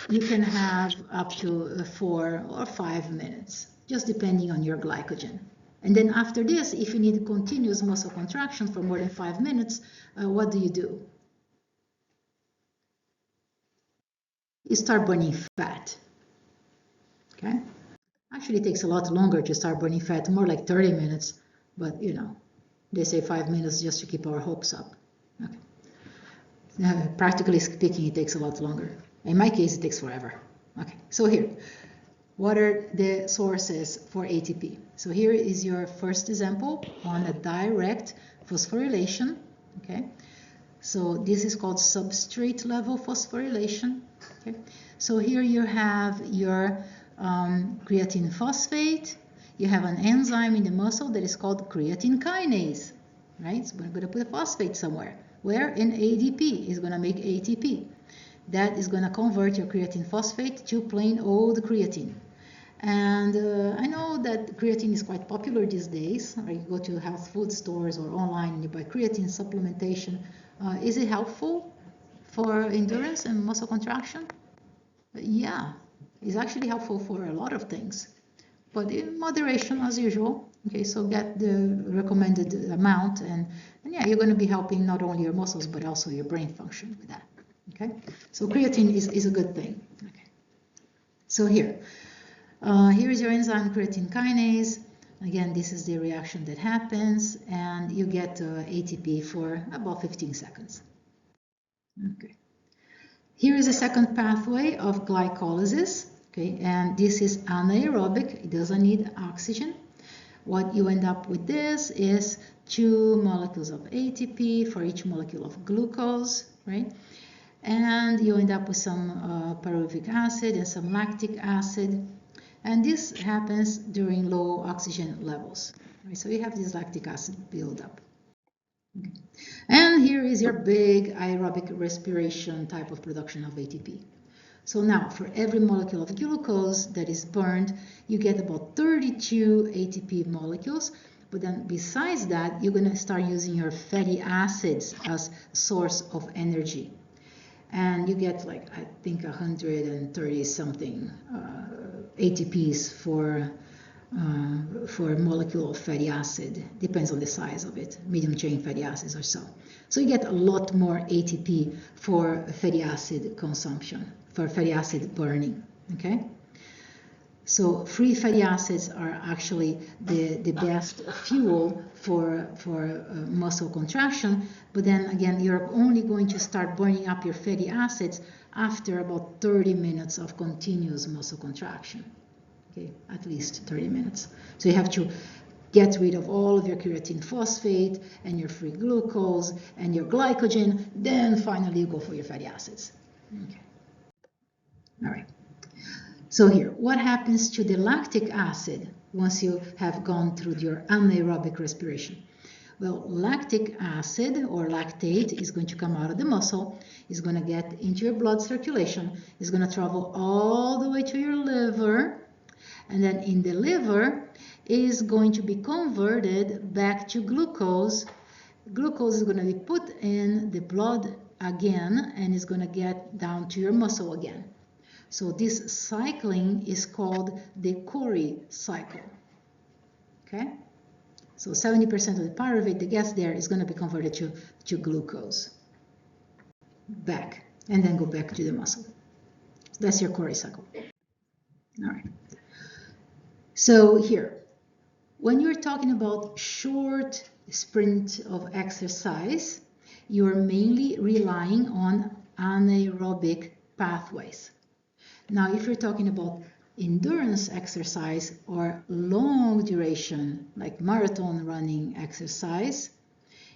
A: you can have up to 4 or 5 minutes, just depending on your glycogen. And then after this, if you need continuous muscle contraction for more than 5 minutes, what do? You start burning fat. Okay? Actually, it takes a lot longer to start burning fat, more like 30 minutes, but you know, they say 5 minutes just to keep our hopes up. Okay. Practically speaking, it takes a lot longer. In my case, it takes forever. Okay, so here, what are the sources for ATP? So here is your first example on a direct phosphorylation. Okay, so this is called substrate level phosphorylation. Okay, so here you have your creatine phosphate. You have an enzyme in the muscle that is called creatine kinase, right? So we're going to put a phosphate somewhere. Where? In ADP is going to make ATP. That is going to convert your creatine phosphate to plain old creatine. And I know that creatine is quite popular these days. Right? You go to health food stores or online and you buy creatine supplementation. Is it helpful for endurance and muscle contraction? Yeah, it's actually helpful for a lot of things, but in moderation as usual. Okay, so get the recommended amount, and yeah, you're going to be helping not only your muscles but also your brain function with that. Okay, so creatine is a good thing. Okay, so here is your enzyme creatine kinase. Again, this is the reaction that happens, and you get ATP for about 15 seconds. Okay, here is a second pathway of glycolysis. Okay, and this is anaerobic. It doesn't need oxygen. What you end up with this is 2 molecules of ATP for each molecule of glucose, right? And you end up with some pyruvic acid and some lactic acid. And this happens during low oxygen levels. Right? So you have this lactic acid buildup. Okay. And here is your big aerobic respiration type of production of ATP. So now, for every molecule of glucose that is burned, you get about 32 ATP molecules. But then besides that, you're going to start using your fatty acids as a source of energy. And you get, like, I think 130 something ATPs for a molecule of fatty acid. Depends on the size of it, medium chain fatty acids or so. So you get a lot more ATP for fatty acid consumption, for fatty acid burning. Okay, so free fatty acids are actually the best fuel for muscle contraction, but then again, you're only going to start burning up your fatty acids after about 30 minutes of continuous muscle contraction. Okay, at least 30 minutes. So you have to get rid of all of your creatine phosphate and your free glucose and your glycogen. Then finally you go for your fatty acids. Okay. All right. So here, what happens to the lactic acid once you have gone through your anaerobic respiration? Well, lactic acid or lactate is going to come out of the muscle, is going to get into your blood circulation, is going to travel all the way to your liver, and then in the liver is going to be converted back to glucose. Glucose is going to be put in the blood again and is going to get down to your muscle again. So this cycling is called the Cori cycle. Okay? So 70% of the pyruvate, the gas there, is going to be converted to glucose. Back, and then go back to the muscle. That's your Cori cycle. All right. So here, when you're talking about short sprint of exercise, you're mainly relying on anaerobic pathways. Now, if you're talking about endurance exercise or long duration, like marathon running exercise,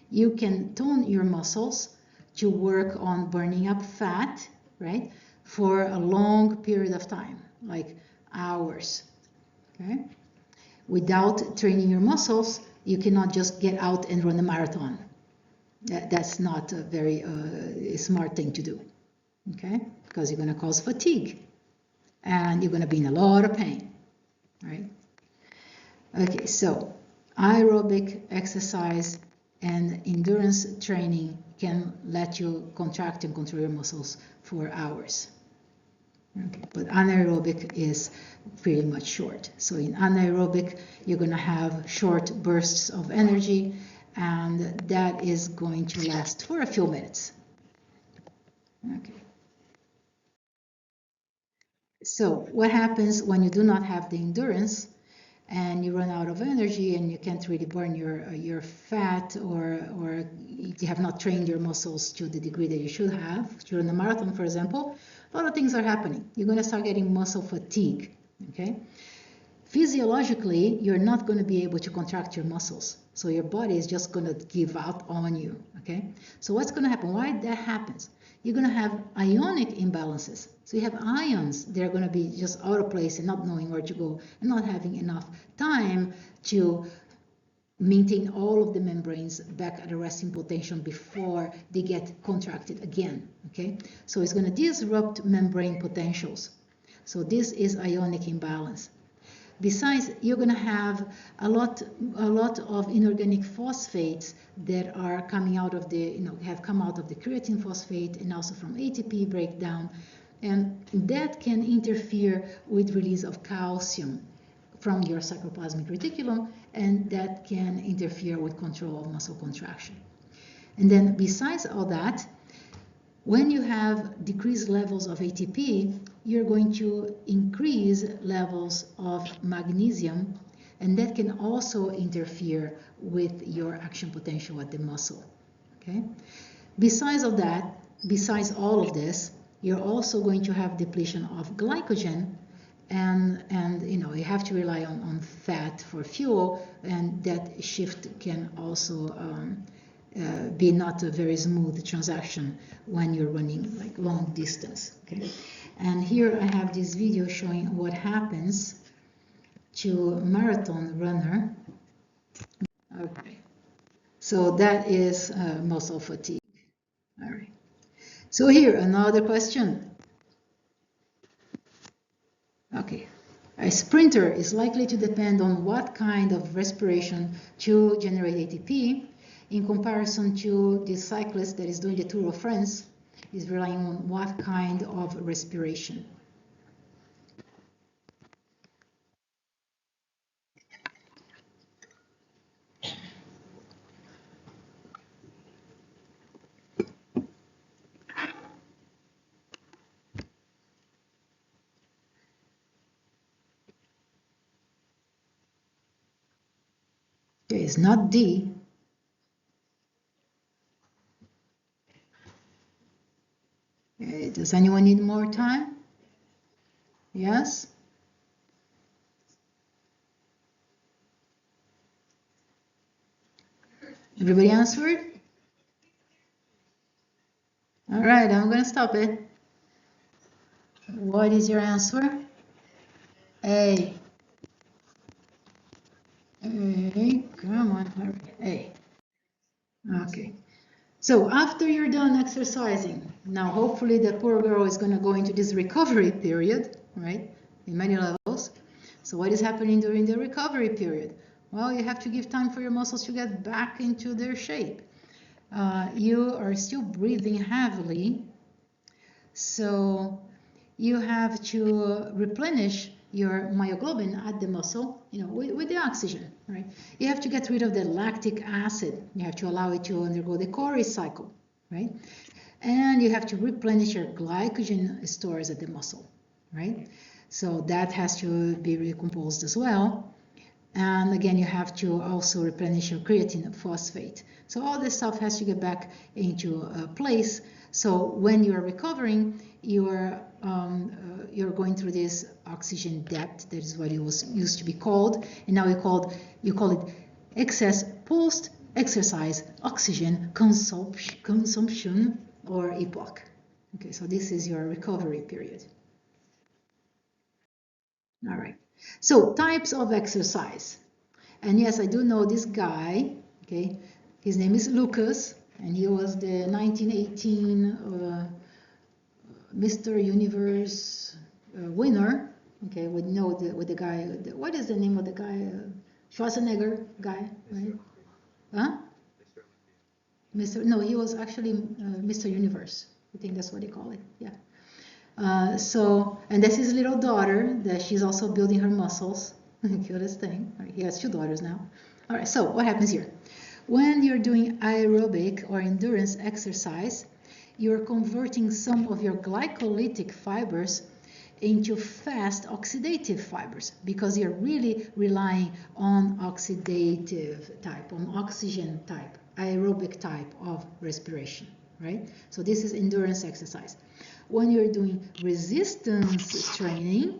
A: you can tone your muscles to work on burning up fat, right, for a long period of time, like hours, okay? Without training your muscles, you cannot just get out and run a marathon. That's not a very smart thing to do, okay? Because you're going to cause fatigue. And you're going to be in a lot of pain, right? Okay, so aerobic exercise and endurance training can let you contract and control your muscles for hours. Okay, but anaerobic is pretty much short. So in anaerobic, you're going to have short bursts of energy, and that is going to last for a few minutes. Okay. So what happens when you do not have the endurance and you run out of energy and you can't really burn your fat, or you have not trained your muscles to the degree that you should have during a marathon, for example? A lot of things are happening. You're going to start getting muscle fatigue, okay? Physiologically, you're not going to be able to contract your muscles. So your body is just going to give up on you, okay? So what's going to happen? Why that happens? You're going to have ionic imbalances. So you have ions, they're going to be just out of place and not knowing where to go and not having enough time to maintain all of the membranes back at a resting potential before they get contracted again, okay? So it's going to disrupt membrane potentials. So this is ionic imbalance. Besides, you're going to have a lot of inorganic phosphates that are coming out of the, have come out of the creatine phosphate and also from ATP breakdown, and that can interfere with release of calcium from your sarcoplasmic reticulum, and that can interfere with control of muscle contraction. And then besides all that, when you have decreased levels of ATP, you're going to increase levels of magnesium, and that can also interfere with your action potential at the muscle, okay? Besides all of this, you're also going to have depletion of glycogen, and you have to rely on fat for fuel, and that shift can also be not a very smooth transaction when you're running like long distance, okay? And here I have this video showing what happens to a marathon runner. Okay, so that is muscle fatigue. All right, so here another question. Okay, a sprinter is likely to depend on what kind of respiration to generate ATP in comparison to the cyclist that is doing the Tour of France, is relying on what kind of respiration? Okay, it's not D. Does anyone need more time? Yes? Everybody answered? All right, I'm going to stop it. What is your answer? A. A. Come on, hurry. A. Okay. So after you're done exercising, now hopefully the poor girl is going to go into this recovery period, right? In many levels. So what is happening during the recovery period? Well, you have to give time for your muscles to get back into their shape. You are still breathing heavily, so you have to replenish your myoglobin at the muscle, with the oxygen, right? You have to get rid of the lactic acid. You have to allow it to undergo the Cori cycle, right? And you have to replenish your glycogen stores at the muscle, right? So that has to be recomposed as well. And again, you have to also replenish your creatine phosphate. So all this stuff has to get back into place. So when you are recovering, you're going through this oxygen debt. That is what it was used to be called, and now you call it excess post-exercise oxygen consumption, or EPOC. Okay, so this is your recovery period. All right. So types of exercise. And yes, I do know this guy. Okay, his name is Lucas, and he was the 1918 Mr. Universe winner. Okay, with the guy. What is the name of the guy? Schwarzenegger guy, right? Huh? Mr. No, he was actually Mr. Universe. I think that's what they call it. Yeah. And that's his little daughter, that she's also building her muscles. Cutest thing. Right, he has 2 daughters now. All right, so what happens here? When you're doing aerobic or endurance exercise, you're converting some of your glycolytic fibers into fast oxidative fibers, because you're really relying on oxidative type, on oxygen type, aerobic type of respiration, right? So this is endurance exercise. When you're doing resistance training,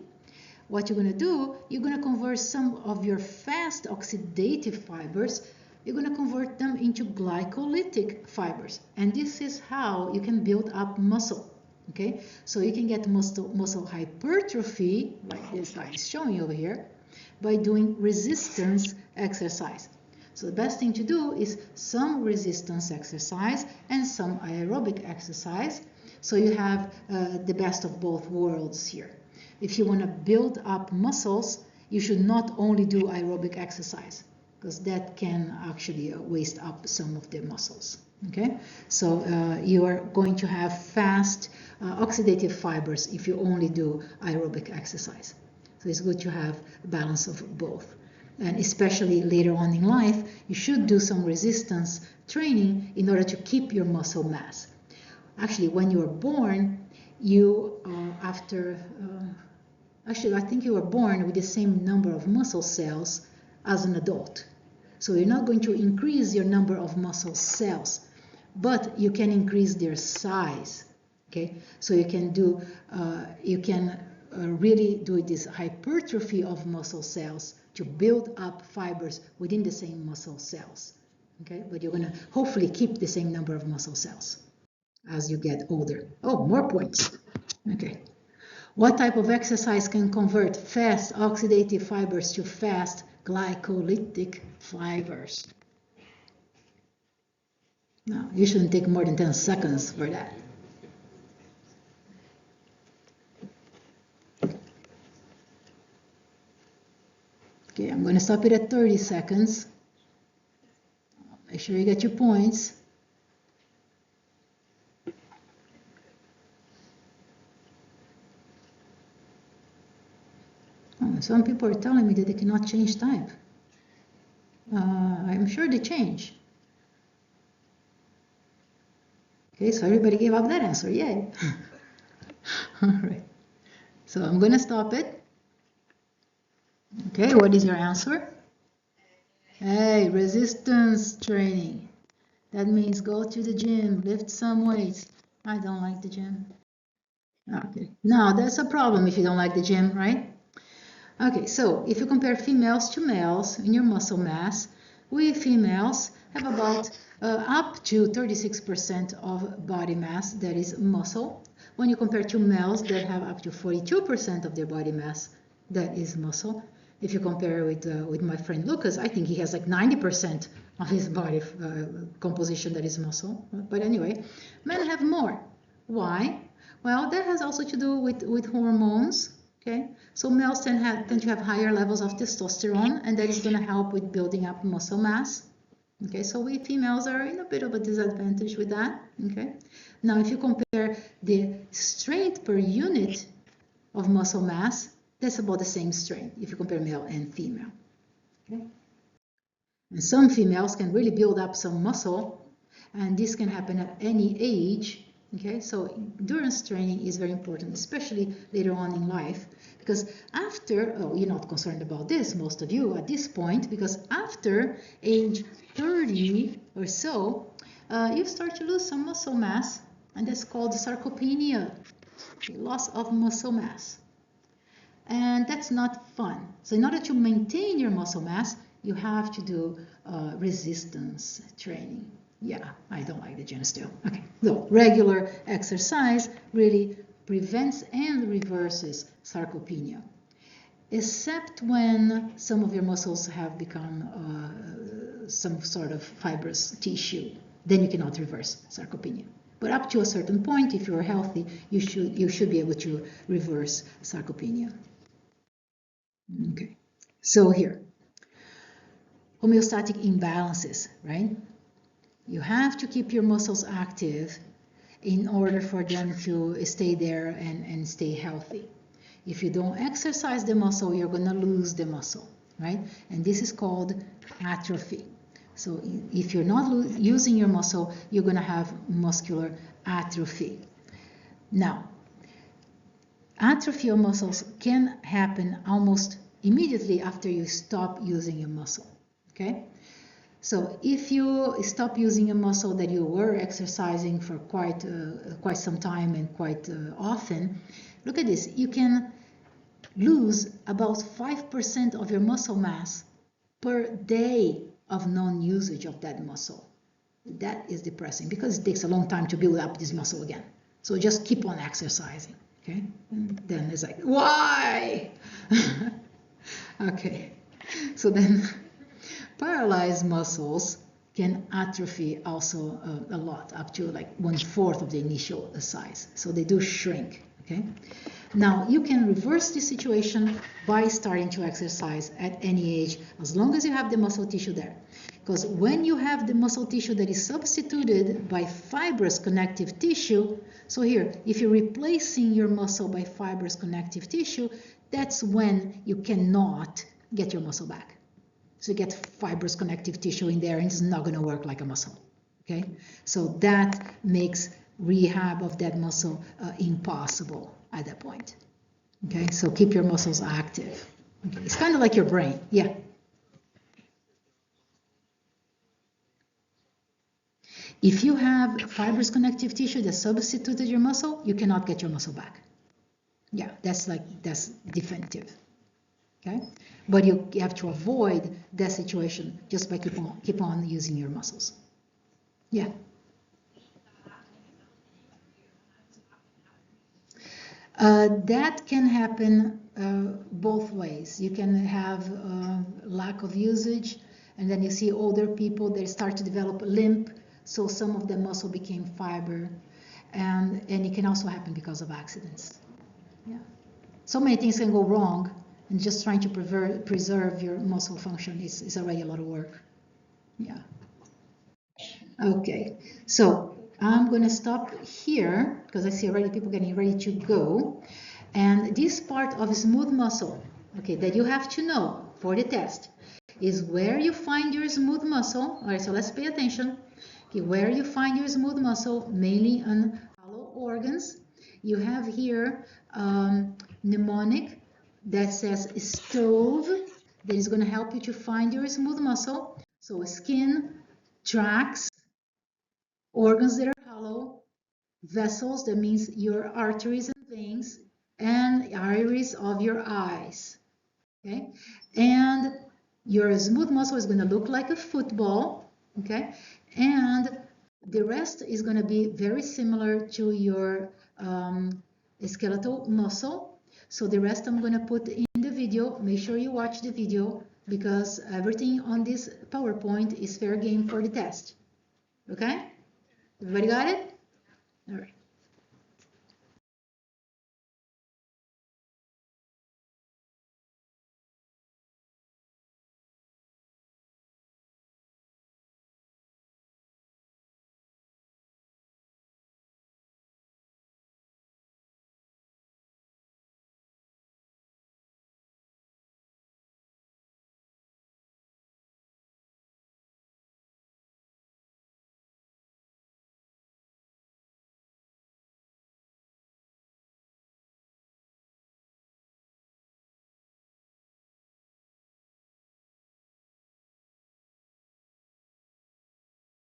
A: what you're going to do, you're going to convert some of your fast oxidative fibers, you're going to convert them into glycolytic fibers. And this is how you can build up muscle. Okay, so you can get muscle hypertrophy, like this guy is showing over here, by doing resistance exercise. So the best thing to do is some resistance exercise and some aerobic exercise. So you have the best of both worlds here. If you want to build up muscles, you should not only do aerobic exercise, because that can actually waste up some of the muscles. Okay, so you are going to have fast oxidative fibers if you only do aerobic exercise. So it's good to have a balance of both. And especially later on in life, you should do some resistance training in order to keep your muscle mass. Actually, when you are born, I think you were born with the same number of muscle cells as an adult. So you're not going to increase your number of muscle cells, but you can increase their size. Okay, so you can really do this hypertrophy of muscle cells to build up fibers within the same muscle cells. Okay, but you're going to hopefully keep the same number of muscle cells as you get older. Oh, more points. Okay. What type of exercise can convert fast oxidative fibers to fast glycolytic fibers? Now, you shouldn't take more than 10 seconds for that. Okay, I'm going to stop it at 30 seconds. Make sure you get your points. Some people are telling me that they cannot change type. I'm sure they change. Okay, so everybody gave up that answer, yay. All right, so I'm going to stop it. Okay, what is your answer? Hey, resistance training. That means go to the gym, lift some weights. I don't like the gym. Okay, now that's a problem if you don't like the gym, right? Okay, so if you compare females to males in your muscle mass, we females have about up to 36% of body mass that is muscle, when you compare to males that have up to 42% of their body mass that is muscle. If you compare with my friend Lucas, I think he has like 90% of his body composition that is muscle. But anyway, men have more. Why? Well, that has also to do with hormones. Okay, so males tend to have higher levels of testosterone, and that is going to help with building up muscle mass. Okay, so we females are in a bit of a disadvantage with that. Okay, now if you compare the strength per unit of muscle mass, that's about the same strength if you compare male and female. Okay, and some females can really build up some muscle, and this can happen at any age. Okay, so endurance training is very important, especially later on in life, because after, oh, you're not concerned about this, most of you at this point, because after age 30 or so, you start to lose some muscle mass, and that's called sarcopenia, loss of muscle mass. And that's not fun. So in order to maintain your muscle mass, you have to do resistance training. Yeah, I don't like the gym still. Okay, so regular exercise really prevents and reverses sarcopenia, except when some of your muscles have become some sort of fibrous tissue. Then you cannot reverse sarcopenia. But up to a certain point, if you're healthy, you should be able to reverse sarcopenia. Okay, so here, homeostatic imbalances, right? You have to keep your muscles active in order for them to stay there and stay healthy. If you don't exercise the muscle, you're going to lose the muscle, right? And this is called atrophy. So if you're not using your muscle, you're going to have muscular atrophy. Now, atrophy of muscles can happen almost immediately after you stop using your muscle, okay? So if you stop using a muscle that you were exercising for quite some time and quite often, look at this, you can lose about 5% of your muscle mass per day of non-usage of that muscle. That is depressing because it takes a long time to build up this muscle again. So just keep on exercising, okay? And then it's like, why? Okay, so then paralyzed muscles can atrophy also a lot, up to like 1/4 of the initial size. So they do shrink, okay? Now, you can reverse this situation by starting to exercise at any age, as long as you have the muscle tissue there. Because when you have the muscle tissue that is substituted by fibrous connective tissue, so here, if you're replacing your muscle by fibrous connective tissue, that's when you cannot get your muscle back. So you get fibrous connective tissue in there and it's not going to work like a muscle, okay? So that makes rehab of that muscle impossible at that point, okay? So keep your muscles active. Okay. It's kind of like your brain, yeah. If you have fibrous connective tissue that substituted your muscle, you cannot get your muscle back. Yeah, that's definitive. Okay, but you have to avoid that situation just by keep on using your muscles. Yeah. That can happen both ways. You can have lack of usage, and then you see older people, they start to develop limp, so some of the muscle became fiber, and it can also happen because of accidents. Yeah. So many things can go wrong, and just trying to preserve your muscle function is already a lot of work. Yeah. Okay, so I'm going to stop here because I see already people getting ready to go. And this part of smooth muscle, okay, that you have to know for the test is where you find your smooth muscle. All right, so let's pay attention. Okay, where you find your smooth muscle, mainly on hollow organs. You have here mnemonic that says stove, that is going to help you to find your smooth muscle. So skin, tracts, organs that are hollow, vessels, that means your arteries and veins, and iris of your eyes. Okay, and Your smooth muscle is going to look like a football, okay? And the rest is going to be very similar to your skeletal muscle. So the rest I'm going to put in the video. Make sure you watch the video because everything on this PowerPoint is fair game for the test. Okay? Everybody got it? All right.